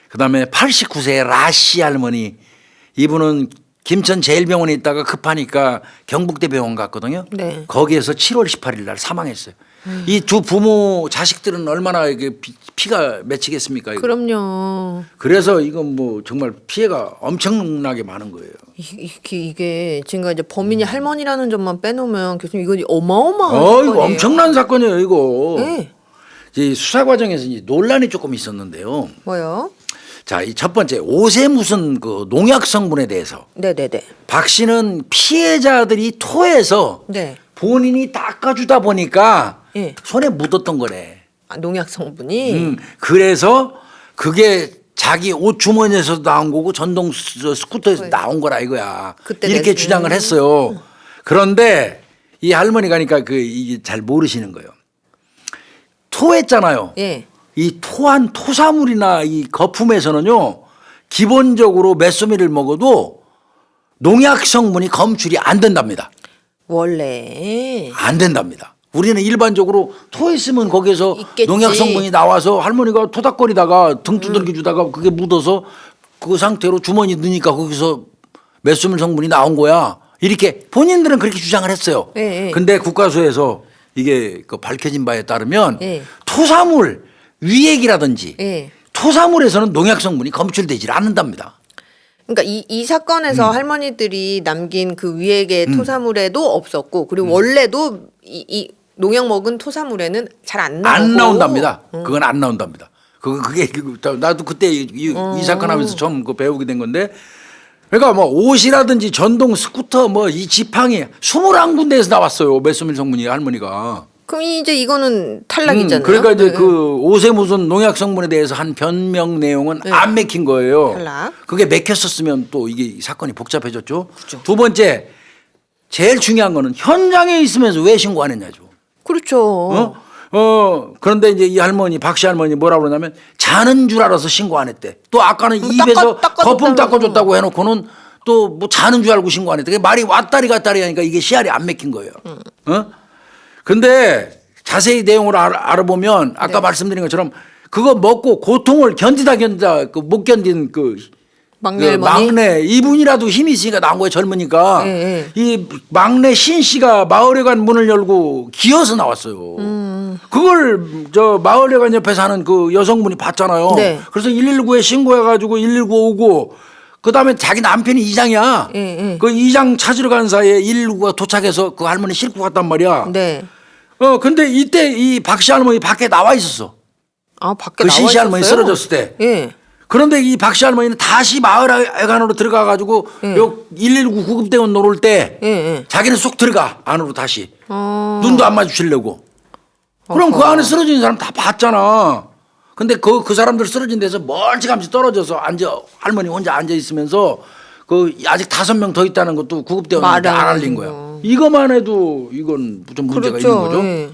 그다음에 89세의 라씨 할머니. 이분은 김천 제일병원에 있다가 급하니까 경북대 병원 갔거든요. 네. 거기에서 7월 18일 날 사망했어요. 이 두 부모 자식들은 얼마나 이게 피가 맺히겠습니까? 이거. 그럼요. 그래서 이건 뭐 정말 피해가 엄청나게 많은 거예요. 이게 지금 이제 범인이 할머니라는 점만 빼놓으면 교수님 이거 어마어마한 이거 사건이에요. 엄청난 사건이에요, 이거. 네. 이 수사 과정에서 이제 논란이 조금 있었는데요. 뭐요? 자, 이 첫 번째 오세 무슨 그 농약 성분에 대해서 네네네. 박 씨는 피해자들이 토해서 네. 본인이 닦아주다 보니까 예. 손에 묻었던 거래. 농약 성분이. 그래서 그게 자기 옷 주머니에서 나온 거고 전동 스쿠터에서 나온 거라 이거야. 이렇게 주장을 했어요. 그런데 이 할머니가 그러니까 이게 잘 모르시는 거예요. 토했잖아요. 예. 이 토한 토사물이나 이 거품에서는요 기본적으로 메소미를 먹어도 농약 성분이 검출이 안 된답니다. 원래 안 된답니다. 우리는 일반적으로 토했으면 거기에서 있겠지. 농약 성분이 나와서 할머니가 토닥거리다가 등 두들겨 주다가 그게 묻어서 그 상태로 주머니 넣으니까 거기서 메소밀 성분이 나온 거야. 이렇게 본인들은 그렇게 주장을 했어요. 예, 예. 근데 국가수에서 이게 그 밝혀진 바에 따르면 예. 토사물 위액이라든지 예. 토사물에서는 농약 성분이 검출되질 않는답니다. 그러니까 이 사건에서 할머니들이 남긴 그 위액의 토사물에도 없었고 그리고 원래도 이 농약 먹은 토사물에는 잘 안 나오고 안 나온답니다. 그건 안 나온답니다. 그게 나도 그때 이 사건 하면서 처음 그 배우게 된 건데 그러니까 뭐 옷이라든지 전동 스쿠터 뭐 이 지팡이 21군데에서 나왔어요. 메소밀 성분이 할머니가. 그럼 이제 이거는 탈락이잖아요. 그러니까 이제 그 옷에 묻은 농약 성분에 대해서 한 변명 내용은 안 맥힌 거예요. 탈락. 그게 맥혔었으면 또 이게 사건이 복잡해졌죠. 그렇죠. 두 번째 제일 중요한 거는 현장에 있으면서 왜 신고 안 했냐죠. 그렇죠. 그런데 이제 이 할머니 박씨 할머니 뭐라 그러냐면 자는 줄 알아서 신고 안 했대. 또 아까는 입에서 거품 닦아줬다고 해놓고는 또 뭐 자는 줄 알고 신고 안 했대. 말이 왔다리 갔다리 하니까 이게 씨알이 안 맥힌 거예요. 근데 자세히 내용을 알아보면 아까 말씀드린 것처럼 그거 먹고 고통을 견디다 그 못 견딘 그 막내 이분이라도 힘이 있으니까 나온 거예요. 젊으니까 이 막내 신 씨가 마을회관 문을 열고 기어서 나왔어요. 그걸 저 마을회관 옆에 사는 그 여성분이 봤잖아요. 네. 그래서 119에 신고해가지고 119 오고 그다음에 자기 남편이 이장이야. 그 이장 찾으러 간 사이에 119가 도착해서 그 할머니 싣고 갔단 말이야. 네. 근데 이때 이 박씨 할머니 밖에 나와 있었어. 아 밖에 그 나와 신씨 할머니 있었어요? 쓰러졌을 때. 예. 그런데 이 박씨 할머니는 다시 마을회관으로 들어가가지고 요 119 구급대원 노를 때 자기는 쏙 들어가 안으로 다시 눈도 안 마주치려고. 그럼 그 안에 쓰러진 사람 다 봤잖아. 근데 그 사람들 쓰러진 데서 멀찌감치 떨어져서 할머니 혼자 앉아 있으면서 그 아직 5명 더 있다는 것도 구급대원한테 안 알린 거야. 이것만 해도 이건 좀 문제가 그렇죠. 있는 거죠. 예.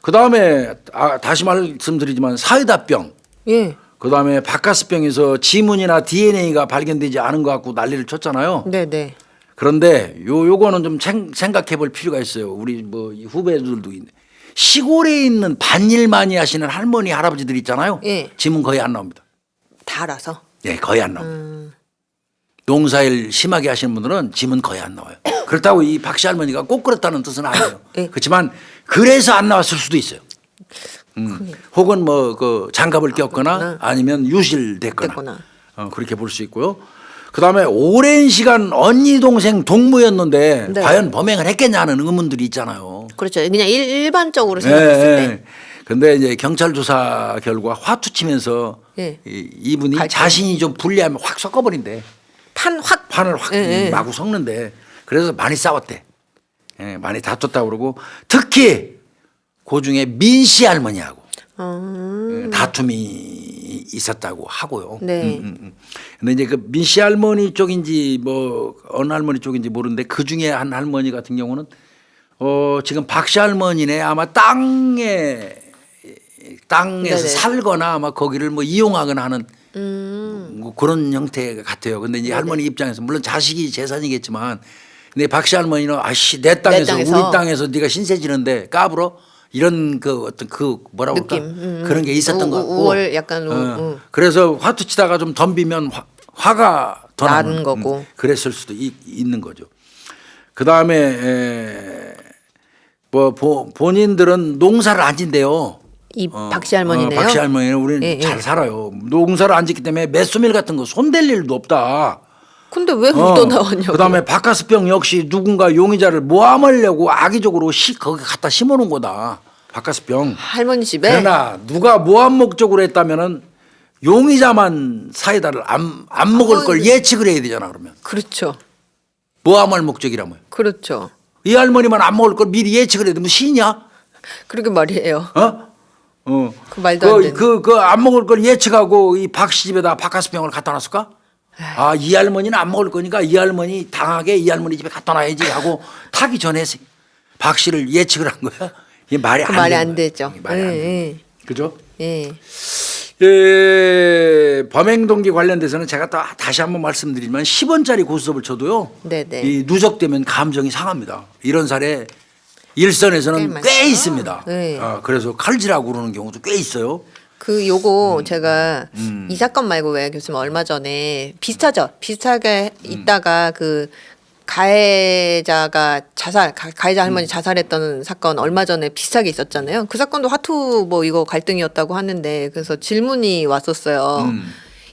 그 다음에 다시 말씀드리지만 사이다병. 예. 그 다음에 바카스병에서 지문이나 DNA가 발견되지 않은 것 같고 난리를 쳤잖아요. 네네. 그런데 요거는 좀 생각해 볼 필요가 있어요. 우리 뭐 후배들도 있네. 시골에 있는 밭일 많이 하시는 할머니 할아버지들 있잖아요. 예. 지문 거의 안 나옵니다. 다 알아서. 예, 거의 안 나옵니다. 농사일 심하게 하시는 분들은 지문 거의 안 나와요. 그렇다고 이 박씨 할머니가 꼭 그렇다는 뜻은 아니에요. 예. 그렇지만 그래서 안 나왔을 수도 있어요. 혹은 뭐 그 장갑을 꼈거나 아니면 유실됐거나 그렇게 볼 수 있고요. 그다음에 오랜 시간 언니 동생 동무였는데 네. 과연 범행을 했겠냐는 의문들이 있잖아요. 그렇죠. 그냥 일반적으로 생각했을 때. 근데 이제 경찰 조사 결과 화투 치면서 예. 이분이 자신이 좀 불리하면 확 섞어버린대. 판을 확 마구 섞는데 그래서 많이 싸웠대. 예, 많이 다퉜다고 그러고 특히 그 중에 민씨 할머니하고 다툼이 있었다고 하고요. 네. 근데 이제 그 민씨 할머니 쪽인지 뭐 어느 할머니 쪽인지 모르는데 그 중에 한 할머니 같은 경우는 지금 박씨 할머니네 아마 땅에서 네네. 살거나 아마 거기를 뭐 이용하거나 하는 뭐 그런 형태 같아요. 근데 이제 할머니 입장에서 물론 자식이 재산이겠지만 근데 박씨 할머니는 아씨 내 땅에서 우리 땅에서 네가 신세 지는데 까불어 이런 그 어떤 그 뭐라고 할까 그런 게 있었던 것 같고 우월 약간 그래서 화투 치다가 좀 덤비면 화가 더 나는 거고 그랬을 수도 있는 거죠. 그 다음에 뭐 본인들은 농사를 안 진대요. 이 박씨 할머니네요. 박씨 할머니는 우리는 잘 살아요. 농사를 안 짓기 때문에 메소밀 같은 거 손댈 일도 없다. 근데 왜 묻어 나왔냐고. 그다음에 바카스병 역시 누군가 용의자를 모함하려고 악의적으로 거기 갖다 심어놓은 거다. 바카스병. 할머니 집에. 그러나 누가 모함 목적으로 했다면은 용의자만 사이다를 안 먹을 걸 예측을 해야 되잖아 그러면. 그렇죠. 모함할 목적이라면. 그렇죠. 이 할머니만 안 먹을 걸 미리 예측을 해야 돼. 뭐 신이야? 그러게 말이에요. 그 말도 안 되는. 그 안 먹을 걸 예측하고 이 박씨 집에다 바카스병을 갖다 놨을까? 이 할머니는 안 먹을 거니까 이 할머니 당하게 이 할머니 집에 갖다 놔야지 하고 타기 전에 박씨를 예측을 한 거야. 이게 말이 안 되죠. 말이 안 돼. 그죠? 예. 범행 동기 관련돼서는 제가 다시 한번 말씀드리지만 10원짜리 고스톱을 쳐도요. 네네. 이 누적되면 감정이 상합니다. 이런 사례 일선에서는 꽤 있습니다. 네. 그래서 칼질하고 그러는 경우도 꽤 있어요. 요거 제가 이 사건 말고 왜 교수님 얼마 전에 비슷하죠. 비슷하게 있다가 그 가해자가 가해자 할머니 자살했던 사건 얼마 전에 비슷하게 있었잖아요. 그 사건도 화투 뭐 이거 갈등이었다고 하는데 그래서 질문이 왔었어요.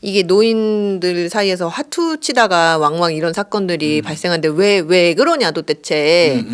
이게 노인들 사이에서 화투 치다가 왕왕 이런 사건들이 발생하는데 왜 그러냐 도대체.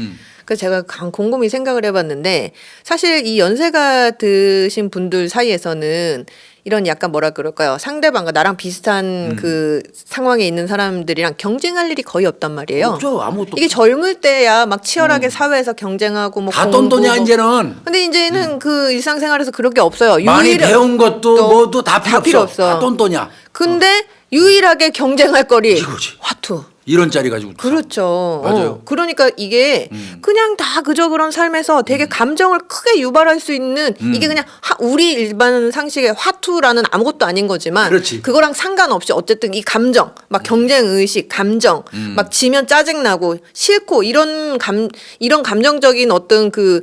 그래서 제가 곰곰이 생각을 해봤는데 사실 이 연세가 드신 분들 사이에서는 이런 약간 뭐라 그럴까요? 상대방과 나랑 비슷한 그 상황에 있는 사람들이랑 경쟁할 일이 거의 없단 말이에요. 없죠. 아무것도. 이게 젊을 때야 막 치열하게 사회에서 경쟁하고 뭐 다 공부, 돈돈이야 뭐. 이제는. 근데 이제는 그 일상생활에서 그런 게 없어요. 많이 배운 것도 뭐도 다 필요 없어. 다 돈돈이야. 근데 유일하게 경쟁할 거리 이거지. 화투. 이런 짜리 가지고. 그렇죠. 맞아요. 그러니까 이게 그냥 다 그저 그런 삶에서 되게 감정을 크게 유발할 수 있는 이게 그냥 우리 일반 상식의 화투라는 아무것도 아닌 거지만 그렇지. 그거랑 상관없이 어쨌든 이 감정, 막 경쟁 의식, 감정, 막 지면 짜증 나고 싫고 이런 감정적인 어떤 그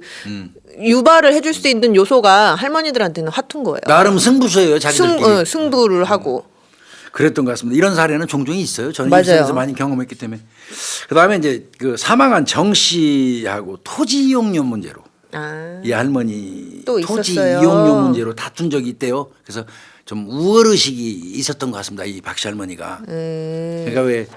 유발을 해줄 수 있는 요소가 할머니들한테는 화투인 거예요. 나름 승부수예요 자기들끼리. 승부를 하고. 그랬던 것 같습니다. 이런 사례는 종종 있어요. 저는 맞아요. 일선에서 많이 경험했기 때문에. 그다음에 이제 그 사망한 정 씨하고 토지 이용료 문제로 이 할머니 또 토지 있었어요. 이용료 문제로 다툰 적이 있대요. 그래서 좀 우월 의식이 있었던 것 같습니다. 이 박 씨 할머니가. 그러니까 왜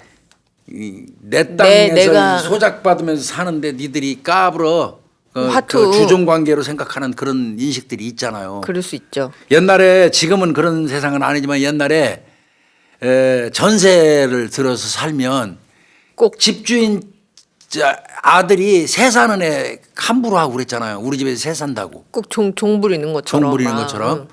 내 땅에서 내가 소작 받으면서 사는데 니들이 까불어. 화투. 그 주종 관계로 생각하는 그런 인식들이 있잖아요. 그럴 수 있죠. 옛날에 지금은 그런 세상은 아니지만 옛날에 전세를 들어서 살면 꼭 집주인 아들이 세 사는 애 함부로 하고 그랬잖아요. 우리 집에서 세 산다고. 꼭 종 부리는 것처럼. 종 부리는 것처럼.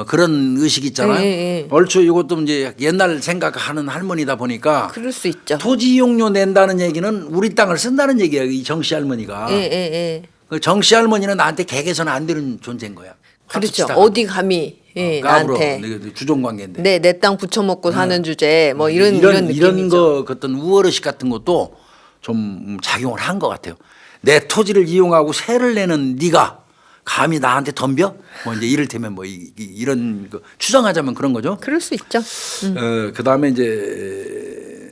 그런 의식 있잖아요. 예. 얼추 이것도 이제 옛날 생각하는 할머니다 보니까 그럴 수 있죠. 토지 이용료 낸다는 얘기는 우리 땅을 쓴다는 얘기예요. 이 정 씨 할머니가. 그 정 씨 할머니는 나한테 개개선 안 되는 존재인 거야. 그렇죠. 어디 감히 나한테 주종 관계인데. 내 땅 부쳐먹고 사는 주제 뭐 이런 느낌이죠. 이런 거 어떤 우월의식 같은 것도 좀 작용을 한 것 같아요. 내 토지를 이용하고 세를 내는 네가 감히 나한테 덤벼? 뭐 이제 이를테면 뭐 이런 거 추정하자면 그런 거죠. 그럴 수 있죠. 그다음에 이제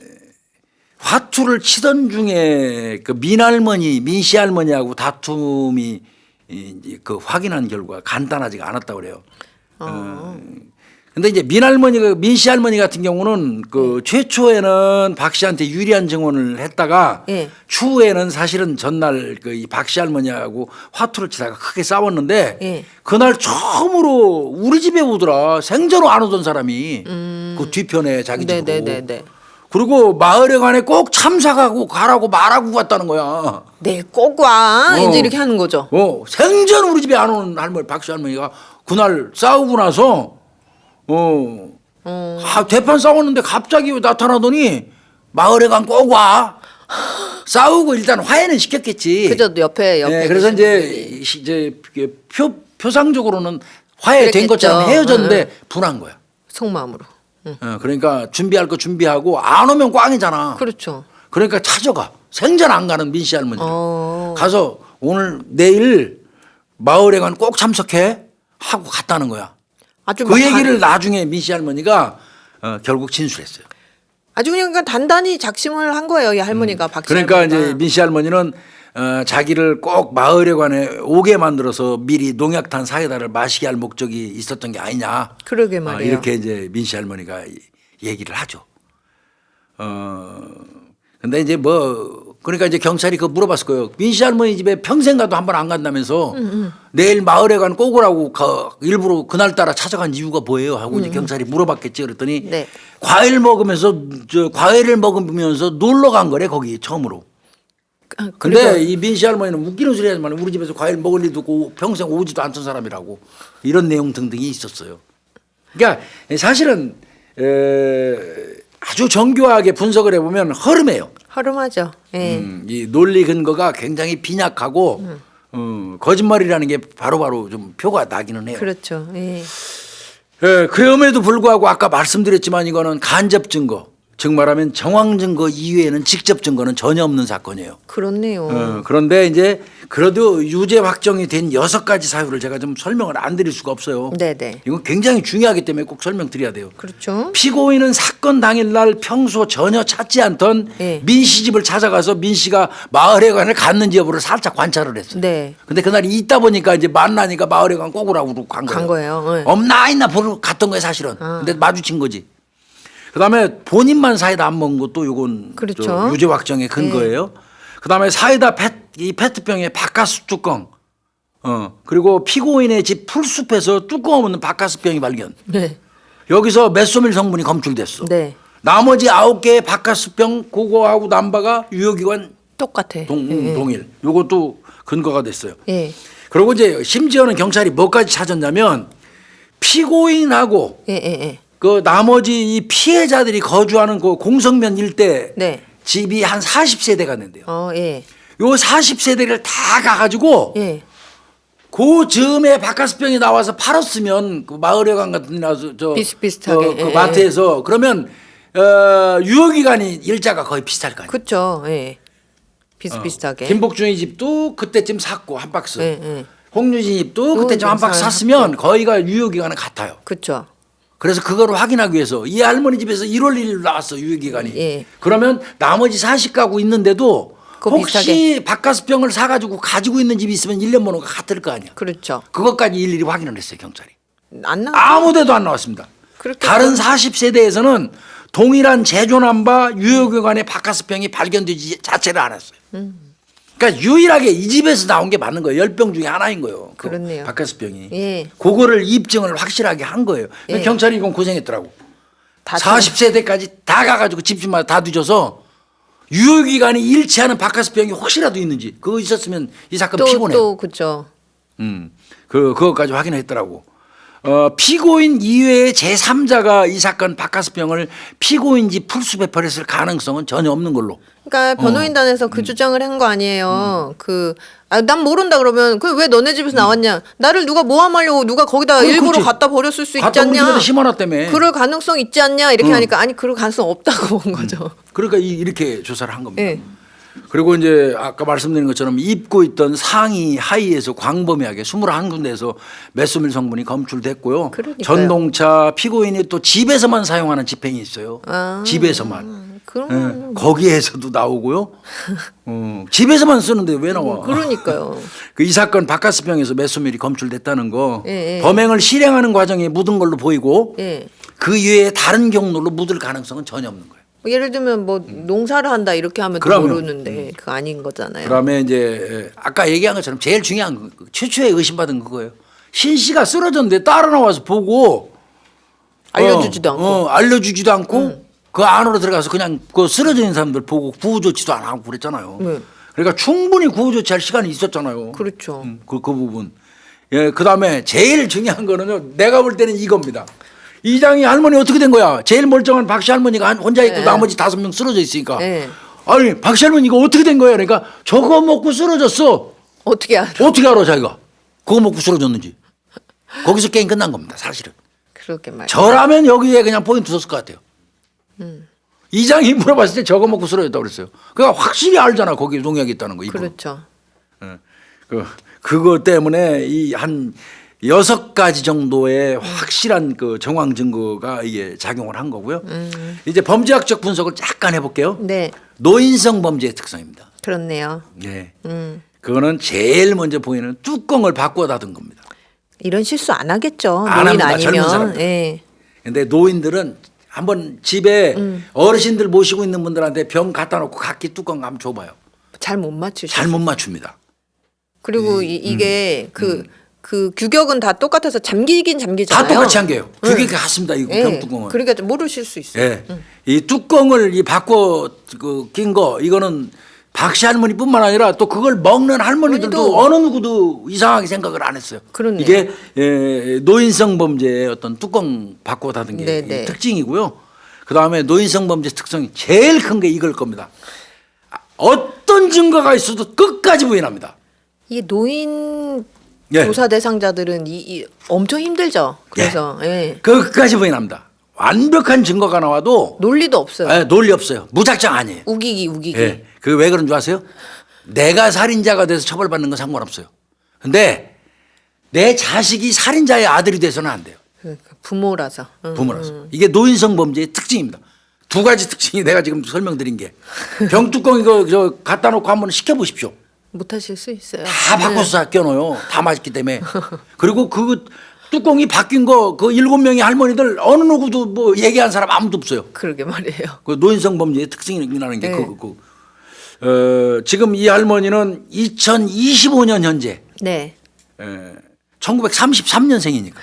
화투를 치던 중에 그 민씨 할머니하고 다툼이 이제 그 확인한 결과 간단하지가 않았다고 그래요. 근데 이제 민씨 할머니 같은 경우는 그 최초에는 박 씨한테 유리한 증언을 했다가 추후에는 사실은 전날 그 박 씨 할머니하고 화투를 치다가 크게 싸웠는데 그날 처음으로 우리 집에 오더라. 생전로 안 오던 사람이 그 뒤편에 자기 집으로. 그리고 마을에 관에 꼭 참석하고 가라고 말하고 갔다는 거야. 네, 꼭 와. 이제 이렇게 하는 거죠. 생전 우리 집에 안 오는 할머니, 박 씨 할머니가 그날 싸우고 나서 대판 싸웠는데 갑자기 나타나더니 마을에 간 꼭 와. 싸우고 일단 화해는 시켰겠지. 그죠, 옆에. 네, 그래서 이제 표상적으로는 화해된 것처럼 헤어졌는데 분한 거야. 속마음으로. 그러니까 준비할 거 준비하고 안 오면 꽝이잖아. 그렇죠. 그러니까 찾아가. 생전 안 가는 민씨 할머니를. 가서 오늘 내일 마을에 간 꼭 참석해 하고 갔다는 거야. 그 얘기를 나중에 민씨 할머니가 결국 진술했어요. 아주 그러니까 단단히 작심을 한 거예요. 이 할머니가 박 씨 그러니까 할머니가. 이제 민씨 할머니는 자기를 꼭 마을에 관해 오게 만들어서 미리 농약탄 사이다를 마시게 할 목적이 있었던 게 아니냐. 그러게 말이에요. 이렇게 이제 민씨 할머니가 얘기를 하죠. 근데 이제 그러니까 이제 경찰이 그거 물어봤을 거예요. 민씨 할머니 집에 평생 가도 한 번 안 간다면서 내일 마을에 간 꼭 오라고 일부러 그날따라 찾아간 이유가 뭐예요? 하고 이제 경찰이 물어봤겠지. 그랬더니 과일을 먹으면서 놀러 간 거래 거기 처음으로. 근데 이 민씨 할머니는 웃기는 소리 하지만 우리 집에서 과일 먹을 일도 없고 평생 오지도 않던 사람이라고 이런 내용 등등이 있었어요. 그러니까 사실은 아주 정교하게 분석을 해보면 허름해요. 허름하죠. 이 논리 근거가 굉장히 빈약하고 거짓말이라는 게 바로바로 좀 표가 나기는 해요. 그렇죠. 그럼에도 불구하고 아까 말씀드렸지만 이거는 간접 증거. 즉 말하면 정황 증거 이외에는 직접 증거는 전혀 없는 사건이에요. 그렇네요. 그런데 이제 그래도 유죄 확정이 된 6가지 사유를 제가 좀 설명을 안 드릴 수가 없어요. 네네. 이건 굉장히 중요하기 때문에 꼭 설명드려야 돼요. 그렇죠. 피고인은 사건 당일날 평소 전혀 찾지 않던 민 씨 집을 찾아가서 민 씨가 마을에 갔는지 여부를 살짝 관찰을 했어요. 네. 근데 그날이 있다 보니까 이제 만나니까 마을에 간 꼬구라고 간 거예요. 간 거예요. 없나 있나 보러 갔던 거예요 사실은. 근데 마주친 거지. 그다음에 본인만 사이다 안 먹은 것도 요건 그렇죠. 저 유죄 확정의 근거예요. 그다음에 사이다 이 페트병에 바카스 뚜껑. 그리고 피고인의 집 풀숲에서 뚜껑 없는 바카스 병이 발견. 네. 여기서 메소밀 성분이 검출됐어. 네. 나머지 9개의 바카스병 그거하고 남바가 유효기간 똑같아. 동일. 요것도 근거가 됐어요. 예. 그리고 이제 심지어는 경찰이 뭐까지 찾았냐면 피고인하고 예. 그 나머지 이 피해자들이 거주하는 그 공성면 일대 네. 집이 한 40세대가 된대요. 예. 요 40세대를 다 가가지고 예. 그 즈음에 바카스병이 나와서 팔았으면 그 마을회관 같은 데서 저 비슷비슷하게. 그 마트에서 그러면 유효기간이 일자가 거의 비슷할 거 아니에요. 그렇죠. 예. 비슷비슷하게. 김복준이 집도 그때쯤 샀고 한 박스. 예. 홍유진 집도 그때쯤 한 박스 샀으면 거의가 유효기간은 같아요. 그렇죠. 그래서 그거를 확인하기 위해서 이 할머니 집에서 1월 1일 나왔어 유효기간이. 예. 그러면 나머지 40가구 있는데도 그거 혹시 비슷하게. 바카스병을 사가지고 가지고 있는 집이 있으면 1년 번호가 같을 거 아니야. 그렇죠. 그것까지 일일이 확인을 했어요 경찰이. 안 나. 아무데도 안 나왔습니다. 그렇게 다른 40세대에서는 동일한 제조남바 유효기간의 바카스병이 발견되지 자체를 안 했어요. 그러니까 유일하게 이 집에서 나온 게 맞는 거예요. 10병 중에 하나인 거예요. 그 그렇네요. 바카스병이. 예. 그거를 입증을 확실하게 한 거예요. 예. 경찰이 이건 고생했더라고. 다 40세대까지 다 가가지고 집집마다 다 뒤져서 유효기간이 일치하는 바카스병이 혹시라도 있는지 그거 있었으면 이 사건 피곤해요. 또 그렇죠. 그것까지 확인했더라고. 피고인 이외의 제3자가 이 사건 바카스병을 피고인 집 풀숲에 버렸을 가능성은 전혀 없는 걸로. 그러니까 변호인단에서 그 주장을 한 거 아니에요. 난 모른다 그러면 그 왜 너네 집에서 나왔냐? 나를 누가 모함하려고 누가 거기다 일부러 그렇지. 갖다 버렸을 수 있지 갖다 우리 않냐? 집에다 심어놨다며. 그럴 가능성 있지 않냐? 이렇게 하니까 아니 그럴 가능성 없다고 본 거죠. 그러니까 이렇게 조사를 한 겁니다. 예. 그리고 이제 아까 말씀드린 것처럼 입고 있던 상의 하의에서 광범위하게 21군데에서 메소밀 성분이 검출됐고요. 그러니까요. 전동차 피고인이 또 집에서만 사용하는 집행이 있어요. 집에서만. 그럼 거기에서도 나오고요. 집에서만 쓰는데 왜 나와? 그러니까요. 이 사건 바카스병에서 메소밀이 검출됐다는 거 예. 범행을 실행하는 과정에 묻은 걸로 보이고 예. 그 이외에 다른 경로로 묻을 가능성은 전혀 없는 거예요. 예를 들면 뭐 농사를 한다 이렇게 하면 또 그럼요. 모르는데 그거 아닌 거잖아요. 그다음에 이제 아까 얘기한 것처럼 제일 중요한 거, 최초에 의심받은 그거예요. 신 씨가 쓰러졌는데 따라 나와서 보고 알려주지도 않고. 알려주지도 않고 그 안으로 들어가서 그냥 그 쓰러져 있는 사람들 보고 구호 조치도 안 하고 그랬잖아요. 네. 그러니까 충분히 구호 조치할 시간이 있었잖아요. 그렇죠. 그 부분. 예, 그다음에 제일 중요한 거는요. 내가 볼 때는 이겁니다. 이장이 할머니 어떻게 된 거야? 제일 멀쩡한 박씨 할머니가 혼자 있고 네. 나머지 5명 쓰러져 있으니까. 네. 아니 박씨 할머니 이거 어떻게 된 거야? 그러니까 저거 먹고 쓰러졌어. 어떻게 알아? 어떻게 알아 자기가? 그거 먹고 쓰러졌는지. 거기서 게임 끝난 겁니다. 사실은. 그렇게 말. 저라면 여기에 그냥 포인트 줬을 것 같아요. 이장이 물어봤을 때 저거 먹고 쓰러졌다고 그랬어요. 그러니까 확실히 알잖아. 거기에 농약이 있다는 거. 그렇죠. 그거 때문에 이 한 6가지 정도의 확실한 그 정황 증거가 이게 작용을 한 거고요. 이제 범죄학적 분석을 약간 해볼게요. 네. 노인성 범죄의 특성입니다. 그렇네요. 네. 그거는 제일 먼저 보이는 뚜껑을 바꿔 닫은 겁니다. 이런 실수 안 하겠죠. 안 노인 합니다. 젊은 아니면. 사람들. 예. 근데 노인들은 한번 집에 어르신들 모시고 있는 분들한테 병 갖다 놓고 각기 뚜껑 한번 줘봐요. 잘 못 맞추죠. 잘 못 맞춥니다. 그리고 이게 그 규격은 다 똑같아서 잠기긴 잠기잖아요. 다 똑같이 한 게요. 규격이 같습니다. 이 예. 병뚜껑은. 그러니까 모르실 수 있어요. 예. 이 뚜껑을 이 바꿔 낀 거 이거는 박씨 할머니뿐만 아니라 또 그걸 먹는 할머니들도 우리도. 어느 누구도 이상하게 생각을 안 했어요. 그렇네요. 이게 노인성 범죄의 어떤 뚜껑 바꿔 닫은 게 네네. 이 특징이고요. 그다음에 노인성 범죄 특성이 제일 큰 게 이걸 겁니다. 어떤 증거가 있어도 끝까지 부인합니다. 이 노인 예. 조사 대상자들은 이 엄청 힘들죠. 그래서 예. 끝까지 부인합니다. 완벽한 증거가 나와도 논리도 없어요. 논리 없어요. 무작정 아니에요. 우기기. 예. 그 왜 그런 줄 아세요? 내가 살인자가 돼서 처벌받는 건 상관없어요. 근데 내 자식이 살인자의 아들이 돼서는 안 돼요. 그러니까 부모라서. 부모라서. 이게 노인성 범죄의 특징입니다. 2가지 특징이 내가 지금 설명드린 게 병뚜껑 이거 저 갖다 놓고 한번 시켜보십시오. 못 하실 수 있어요. 다 바꿔서 껴놓아요. 다 맛있기 때문에. 그리고 그 뚜껑이 바뀐 거 그 7명의 할머니들 어느 누구도 뭐 얘기한 사람 아무도 없어요. 그러게 말이에요. 그 노인성 범죄의 특징이라는 게 네. 지금 이 할머니는 2025년 현재 네. 1933년생이니까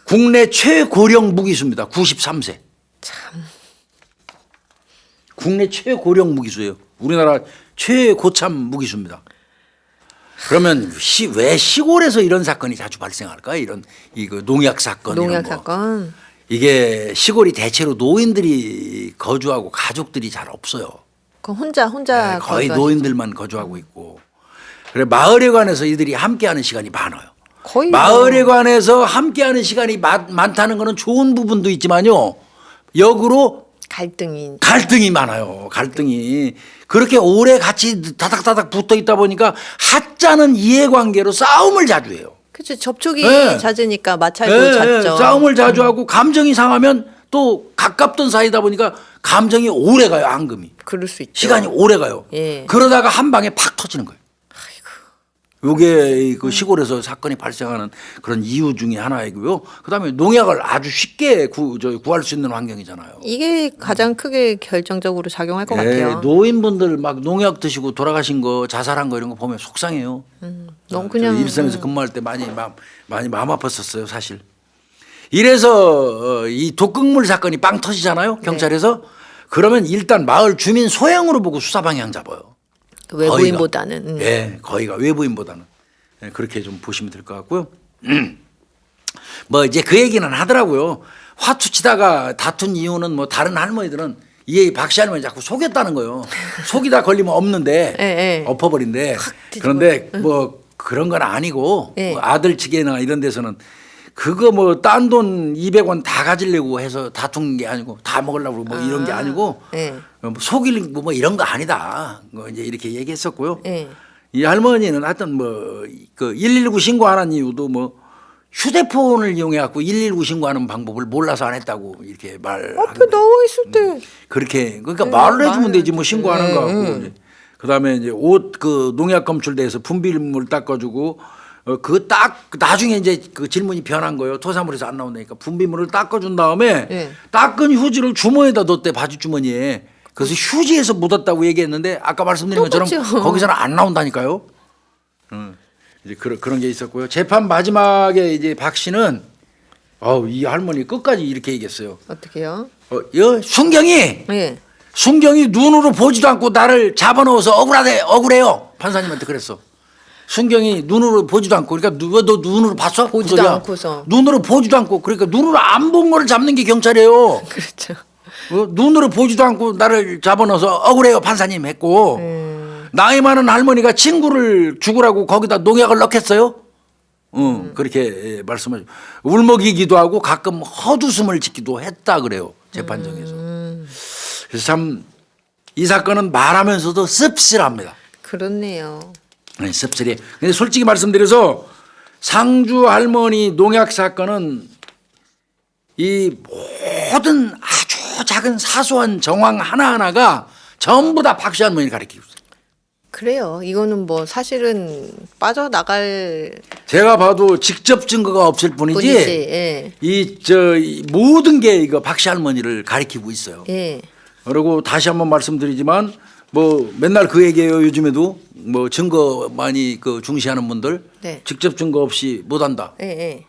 국내 최고령 무기수입니다. 93세. 참. 국내 최고령 무기수예요. 우리나라 최고참 무기수입니다. 그러면 왜 시골에서 이런 사건이 자주 발생할까? 이거 농약 사건 농약 이런 거. 사건. 이게 시골이 대체로 노인들이 거주하고 가족들이 잘 없어요. 그 혼자 거의 거주하시죠? 노인들만 거주하고 있고. 그래 마을에 관해서 이들이 함께하는 시간이 많아요. 거의 마을에 관해서 함께하는 시간이 많다는 것은 좋은 부분도 있지만요. 역으로 갈등이 많아요. 갈등이. 그렇게 오래 같이 다닥다닥 붙어 있다 보니까 하찮은 이해관계로 싸움을 자주 해요. 그렇죠. 접촉이 네. 잦으니까 마찰도 잦죠. 싸움을 자주 하고 감정이 상하면 또 가깝던 사이다 보니까 감정이 오래 가요. 앙금이. 그럴 수 있죠. 시간이 오래 가요. 예. 그러다가 한 방에 팍 터지는 거예요. 요게 그 시골에서 사건이 발생하는 그런 이유 중에 하나이고요. 그다음에 농약을 아주 쉽게 구할 수 있는 환경이잖아요. 이게 가장 크게 결정적으로 작용할 것 같아요. 노인분들 막 농약 드시고 돌아가신 거 자살한 거 이런 거 보면 속상해요. 너무 그냥 일선에서 근무할 때 많이 마음 아팠었어요, 사실. 이래서 이 독극물 사건이 빵 터지잖아요, 경찰에서. 그러면 일단 마을 주민 소행으로 보고 수사 방향 잡아요. 외부인보다는. 예, 거의가 외부인보다는. 예, 그렇게 좀 보시면 될 것 같고요. 뭐 이제 그 얘기는 하더라고요. 화투 치다가 다툰 이유는 뭐 다른 할머니들은 이 박씨 할머니 자꾸 속였다는 거예요. 속이다 걸리면 없는데 예. 엎어버린데. 뒤집어요. 그런데 뭐 그런 건 아니고 예. 뭐 아들 측이나 이런 데서는 그거 뭐 딴 돈 200원 다 가지려고 해서 다툰 게 아니고 다 먹으려고 뭐 이런 게 아니고 예. 뭐 속일 뭐 이런 거 아니다. 뭐 이제 이렇게 얘기했었고요. 예. 이 할머니는 하여튼 뭐 그 119 신고하는 이유도 뭐 휴대폰을 이용해 갖고 119 신고하는 방법을 몰라서 안 했다고 이렇게 말하는 앞에 나와 있을 때 그렇게 그러니까 말을 해주면 되지 뭐 신고하는 거 네. 갖고 이제 그다음에 이제 옷 그 농약 검출대에서 분비물 닦아주고 그 나중에 이제 그 질문이 변한 거예요. 토사물에서 안 나온다니까 분비물을 닦아준 다음에 네. 닦은 휴지를 주머니에다 넣었대. 바지 주머니에. 그래서 휴지에서 묻었다고 얘기했는데 아까 말씀드린 것처럼 똑같죠. 거기서는 안 나온다니까요. 이제 그런 게 있었고요. 재판 마지막에 이제 박 씨는 이 할머니 끝까지 이렇게 얘기했어요. 어떻게요? 순경이 예. 순경이 눈으로 보지도 않고 나를 잡아넣어서 억울해요. 판사님한테 그랬어. 순경이 눈으로 보지도 않고 그러니까 너 눈으로 봤어? 보지도 그거야. 않고서. 눈으로 보지도 않고 그러니까 눈으로 안 본 거를 잡는 게 경찰이에요. 그렇죠. 눈으로 보지도 않고 나를 잡아넣어서 억울해요 판사님 했고 나이 많은 할머니가 친구를 죽으라고 거기다 농약을 넣겠어요? 그렇게 말씀을 울먹이기도 하고 가끔 헛웃음을 짓기도 했다 그래요 재판정에서. 그래서 참 이 사건은 말하면서도 씁쓸합니다. 그렇네요. 네, 씁쓸해. 근데 솔직히 말씀드려서 상주 할머니 농약 사건은 이 모든 아주 작은 사소한 정황 하나하나가 전부 다 박씨 할머니를 가리키고 있어요. 그래요. 이거는 뭐 사실은 빠져나갈 제가 봐도 직접 증거가 없을 뿐이지, 뿐이지. 예. 이 모든 게 이거 박씨 할머니를 가리키고 있어요. 예. 그리고 다시 한번 말씀드리지만 뭐 맨날 그 얘기예요. 요즘에도 뭐 증거 많이 그 중시하는 분들 네. 직접 증거 없이 못한다. 예. 예.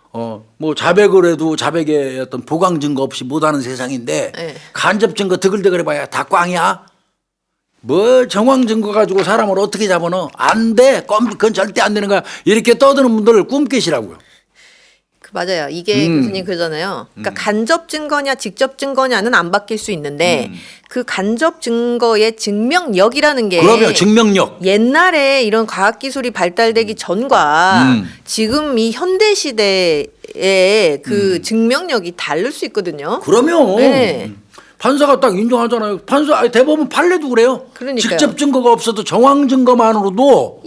뭐 자백을 해도 자백의 어떤 보강 증거 없이 못하는 세상인데 네. 간접 증거 드글드글 해봐야 다 꽝이야. 뭐 정황 증거 가지고 사람을 어떻게 잡아넣어? 안 돼. 그건 절대 안 되는 거야. 이렇게 떠드는 분들 꿈 깨시라고요. 맞아요. 이게 교수님 그러잖아요. 그러니까 간접 증거냐 직접 증거냐는 안 바뀔 수 있는데 그 간접 증거의 증명력이라는 게 그러면 증명력. 옛날에 이런 과학 기술이 발달되기 전과 지금 이 현대 시대의 그 증명력이 다를 수 있거든요. 그러면 네. 판사가 딱 인정하잖아요. 대법원 판례도 그래요. 그러니까요. 직접 증거가 없어도 정황 증거만으로도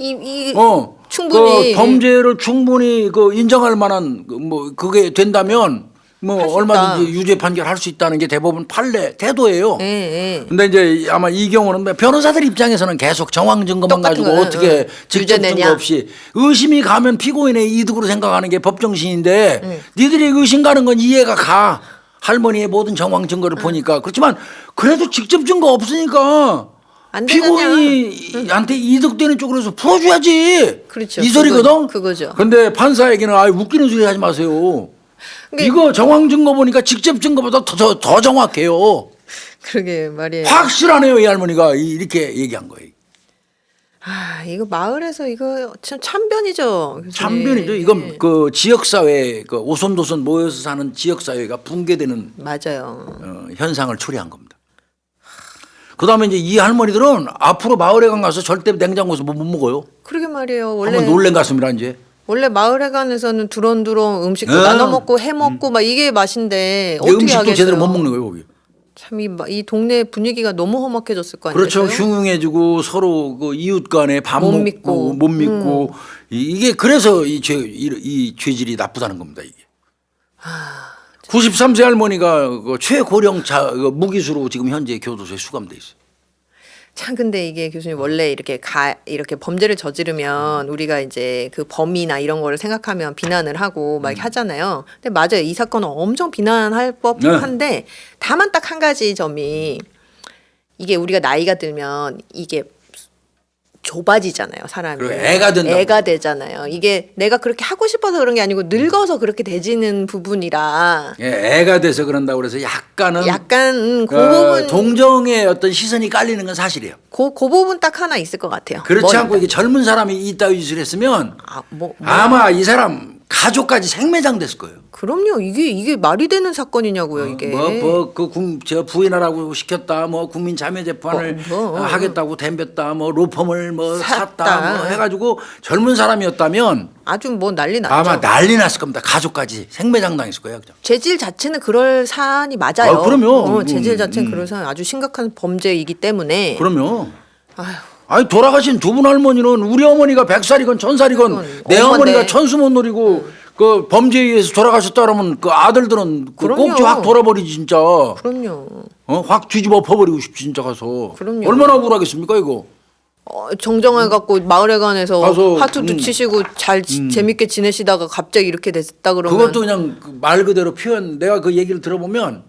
충분히 그 범죄를 충분히 그 인정할 만한 뭐 그게 된다면 뭐 할수 얼마든지 있다. 유죄 판결할 수 있다는 게 대법원 판례 태도예요. 예, 예. 근데 이제 아마 이 경우는 변호사들 입장에서는 계속 정황 증거만 똑같은 가지고 거예요. 어떻게 직접 유죄 증거 내냐? 없이 의심이 가면 피고인의 이득으로 생각하는 게 법정신인데 니들이 의심 가는 건 이해가 가. 할머니의 모든 정황 증거를 보니까 그렇지만 그래도 직접 증거 없으니까 안 되느냐. 피고인한테 이득되는 쪽으로 해서 풀어줘야지. 그렇죠. 이 소리거든. 그거죠. 근데 판사에게는 웃기는 소리 하지 마세요. 이거 정황 증거 보니까 직접 증거보다 더 정확해요. 그러게 말이에요. 확실하네요, 이 할머니가 이렇게 얘기한 거예요. 아, 이거 마을에서 이거 참 참변이죠. 교수님. 참변이죠. 이건 그 지역 사회, 그 오손도손 모여서 사는 지역 사회가 붕괴되는 맞아요. 현상을 초래한 겁니다. 그다음에 이제 이 할머니들은 앞으로 마을에 가서 절대 냉장고에서 못 먹어요. 그러게 말이에요. 한번 놀란 가슴이라 이제. 원래 마을회관에서는 두런두런 음식도 네. 나눠 먹고 해 먹고 막 이게 맛인데 어떻게 음식도 하겠어요? 제대로 못 먹는 거예요, 거기. 참 이 동네 분위기가 너무 험악해졌을 거 아니에요? 그렇죠. 흉흉해지고 서로 그 이웃 간에 밥 못 먹고 믿고. 못 믿고 이게 그래서 이 죄질이 나쁘다는 겁니다, 이게. 93세 할머니가 그 최고령자 무기수로 지금 현재 교도소에 수감돼 있어요. 참 근데 이게 교수님 원래 이렇게 범죄를 저지르면 우리가 이제 그 범위나 이런 거를 생각하면 비난을 하고 막 하잖아요. 근데 맞아요. 이 사건은 엄청 비난할 법한데 다만 딱 한 가지 점이 이게 우리가 나이가 들면 이게 좁아지잖아요, 사람이. 그리고 애가 된다고. 애가 되잖아요. 이게 내가 그렇게 하고 싶어서 그런 게 아니고 늙어서 그렇게 되지는 부분이라 예, 애가 돼서 그런다고 그래서 약간은 약간 그 부분 동정의 어떤 시선이 깔리는 건 사실이에요. 그 부분 딱 하나 있을 것 같아요. 그렇지 뭐 않고 이게 젊은 사람이 이따위 짓을 했으면 뭐. 아마 이 사람 가족까지 생매장 됐을 거예요. 그럼요. 이게 말이 되는 사건이냐고요, 이게. 저 부인하라고 시켰다, 뭐 국민 자매 재판을 하겠다고 덤볐다, 뭐 로펌을 뭐 샀다, 뭐 해가지고 젊은 사람이었다면 아주 뭐 난리 났죠. 아마 난리 났을 겁니다. 가족까지 생매장 당했을 거예요. 그죠? 재질 자체는 그럴 사안이 맞아요. 그럼요. 재질 자체는 그럴 사안 아주 심각한 범죄이기 때문에. 그럼요. 아휴. 아니 돌아가신 두 분 할머니는 우리 어머니가 100살이건 1000살이건 내 엄마인데. 어머니가 천수 못 노리고 그 범죄에 의해서 돌아가셨다 그러면 그 아들들은 그 그럼요. 꼭지 확 돌아버리지 진짜. 그럼요. 확 뒤집어 엎어버리고 싶지 진짜 가서. 그럼요. 얼마나 억울하겠습니까 이거. 정정해 갖고 마을회관에서 가서, 하트도 치시고 잘 재밌게 지내시다가 갑자기 이렇게 됐다 그러면 그것도 그냥 그말 그대로 표현. 내가 그 얘기를 들어보면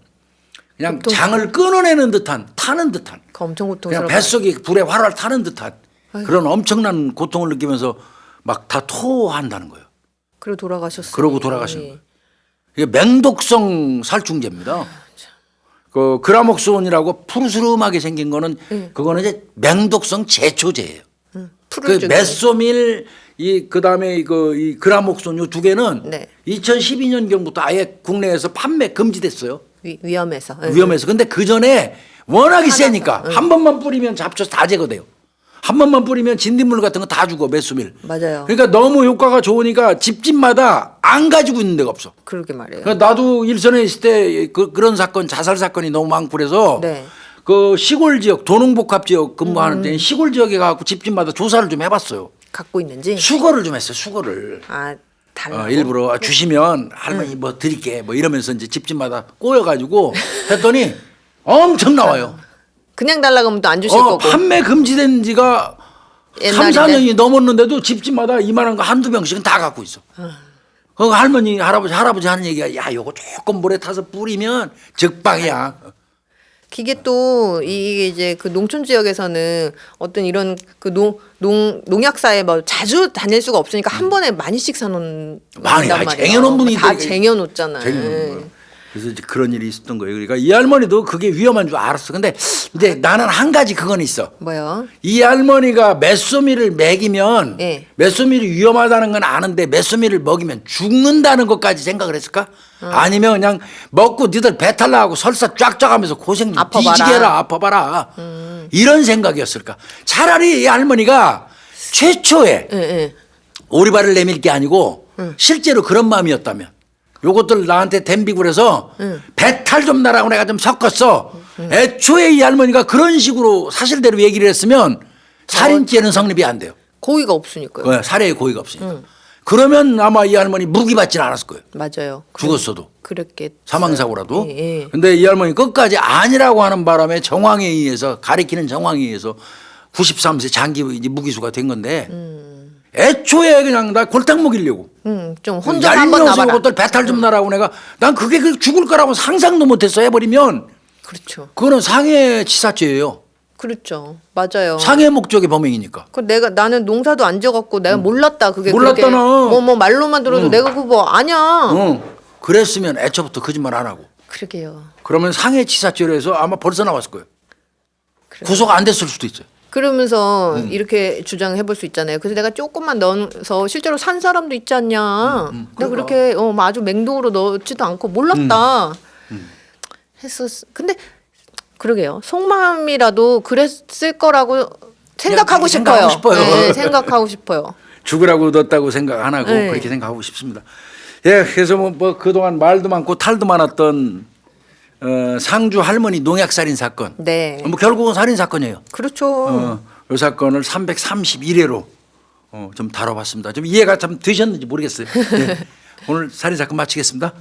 그냥 장을 끊어내는 듯한 타는 듯한. 그 엄청 그냥 고통스러워. 뱃속이 불에 활활 타는 듯한 그런 엄청난 고통을 느끼면서 막 다 토한다는 거예요. 그리고 돌아가셨어요. 그러고 돌아가신 거예요. 이게 맹독성 살충제입니다. 그 그라목손이라고 푸르스름하게 생긴 거는 그거는 이제 맹독성 제초제예요. 그 메소밀 그다음에 이 그라목손 요 두 개는 네. 2012년 경부터 아예 국내에서 판매 금지됐어요. 위험해서. 위험해서. 근데 그 전에 워낙에 세니까 한 번만 뿌리면 잡초서 다 제거돼요. 한 번만 뿌리면 진딧물 같은 거 다 죽어 메소밀. 맞아요. 그러니까 너무 효과가 좋으니까 집집마다 안 가지고 있는 데가 없어. 그러게 말이에요. 그러니까 나도 일선에 있을 때 그런 사건 자살 사건이 너무 많고 그래서 네. 그 시골 지역 도농복합 지역 근무하는 때 시골 지역에 가고 집집마다 조사를 좀 해봤어요. 갖고 있는지. 수거를 좀 했어요. 수거를. 달라고. 일부러 주시면 할머니 뭐 드릴게 뭐 이러면서 이제 집집마다 꼬여가지고 했더니 엄청 나와요. 그냥 달라고 하면 또 안 주실 거고. 판매 금지된 지가 3, 4년이 넘었는데도 집집마다 이만한 거 한두 병씩은 다 갖고 있어. 그 할머니 할아버지 하는 얘기가 야 요거 조금 물에 타서 뿌리면 적방이야. 이게 또 이게 이제 그 농촌 지역에서는 어떤 이런 그 농약사에 뭐 자주 다닐 수가 없으니까 한 번에 많이씩 사놓는 많이 말이에요. 쟁여놓은 분이 다 되게 쟁여놓잖아요. 쟁여놓은 거예요. 그래서 이제 그런 일이 있었던 거예요. 그러니까 이 할머니도 그게 위험한 줄 알았어. 근데 이제 나는 한 가지 그건 있어. 뭐요? 이 할머니가 메소미를 먹이면 예. 메소미를 위험하다는 건 아는데 메소미를 먹이면 죽는다는 것까지 생각을 했을까? 아니면 그냥 먹고 니들 배탈 나고 설사 쫙쫙 하면서 고생 좀 아파봐라. 뒤지게 해라 아파봐라 이런 생각이었을까? 차라리 이 할머니가 최초에 예. 오리발을 내밀 게 아니고 실제로 그런 마음이었다면 요것들 나한테 댐비고 그래서 배탈 좀 나라고 내가 좀 섞었어. 애초에 이 할머니가 그런 식으로 사실대로 얘기를 했으면 살인죄는 성립이 안 돼요. 고의가 없으니까요. 살해의 고의가 없으니까. 그러면 아마 이 할머니 무기 받지는 않았을 거예요. 맞아요. 죽었어도. 그랬겠. 사망사고라도. 예, 예. 근데 이 할머니 끝까지 아니라고 하는 바람에 정황에 의해서 가리키는 정황에 의해서 93세 장기 이제 무기수가 된 건데 애초에 그냥 나 골탕 먹이려고. 좀 혼자 한번 얄미워서 나봐라. 이것들 배탈 좀 나라고 내가 난 그게 죽을 거라고 상상도 못했어 해버리면 그렇죠. 그거는 상해치사죄예요. 그렇죠. 맞아요. 상해 목적의 범행이니까. 그 나는 농사도 안 지어갖고 내가 몰랐다. 그게 몰랐다나. 뭐 말로만 들어도 내가 그거 뭐 아냐. 그랬으면 애초부터 거짓말 안 하고. 그러게요. 그러면 상해치사죄로 해서 아마 벌써 나왔을 거예요. 구속 안 됐을 수도 있어요. 그러면서 이렇게 주장해 볼 수 있잖아요. 그래서 내가 조금만 넣어서 실제로 산 사람도 있지 않냐. 내가 그렇게 뭐 아주 맹독으로 넣지도 않고 몰랐다. 했었. 근데 그러게요. 속마음이라도 그랬을 거라고 생각하고 싶어요. 생각하고 싶어요. 네, 생각하고 싶어요. 죽으라고 넣었다고 생각 안 하고 네. 그렇게 생각하고 싶습니다. 예, 그래서 뭐 그동안 말도 많고 탈도 많았던 상주 할머니 농약 살인 사건. 네. 뭐 결국은 살인 사건이에요. 그렇죠. 이 사건을 331회로 좀 다뤄봤습니다. 좀 이해가 좀 되셨는지 모르겠어요. 네. 오늘 살인 사건 마치겠습니다.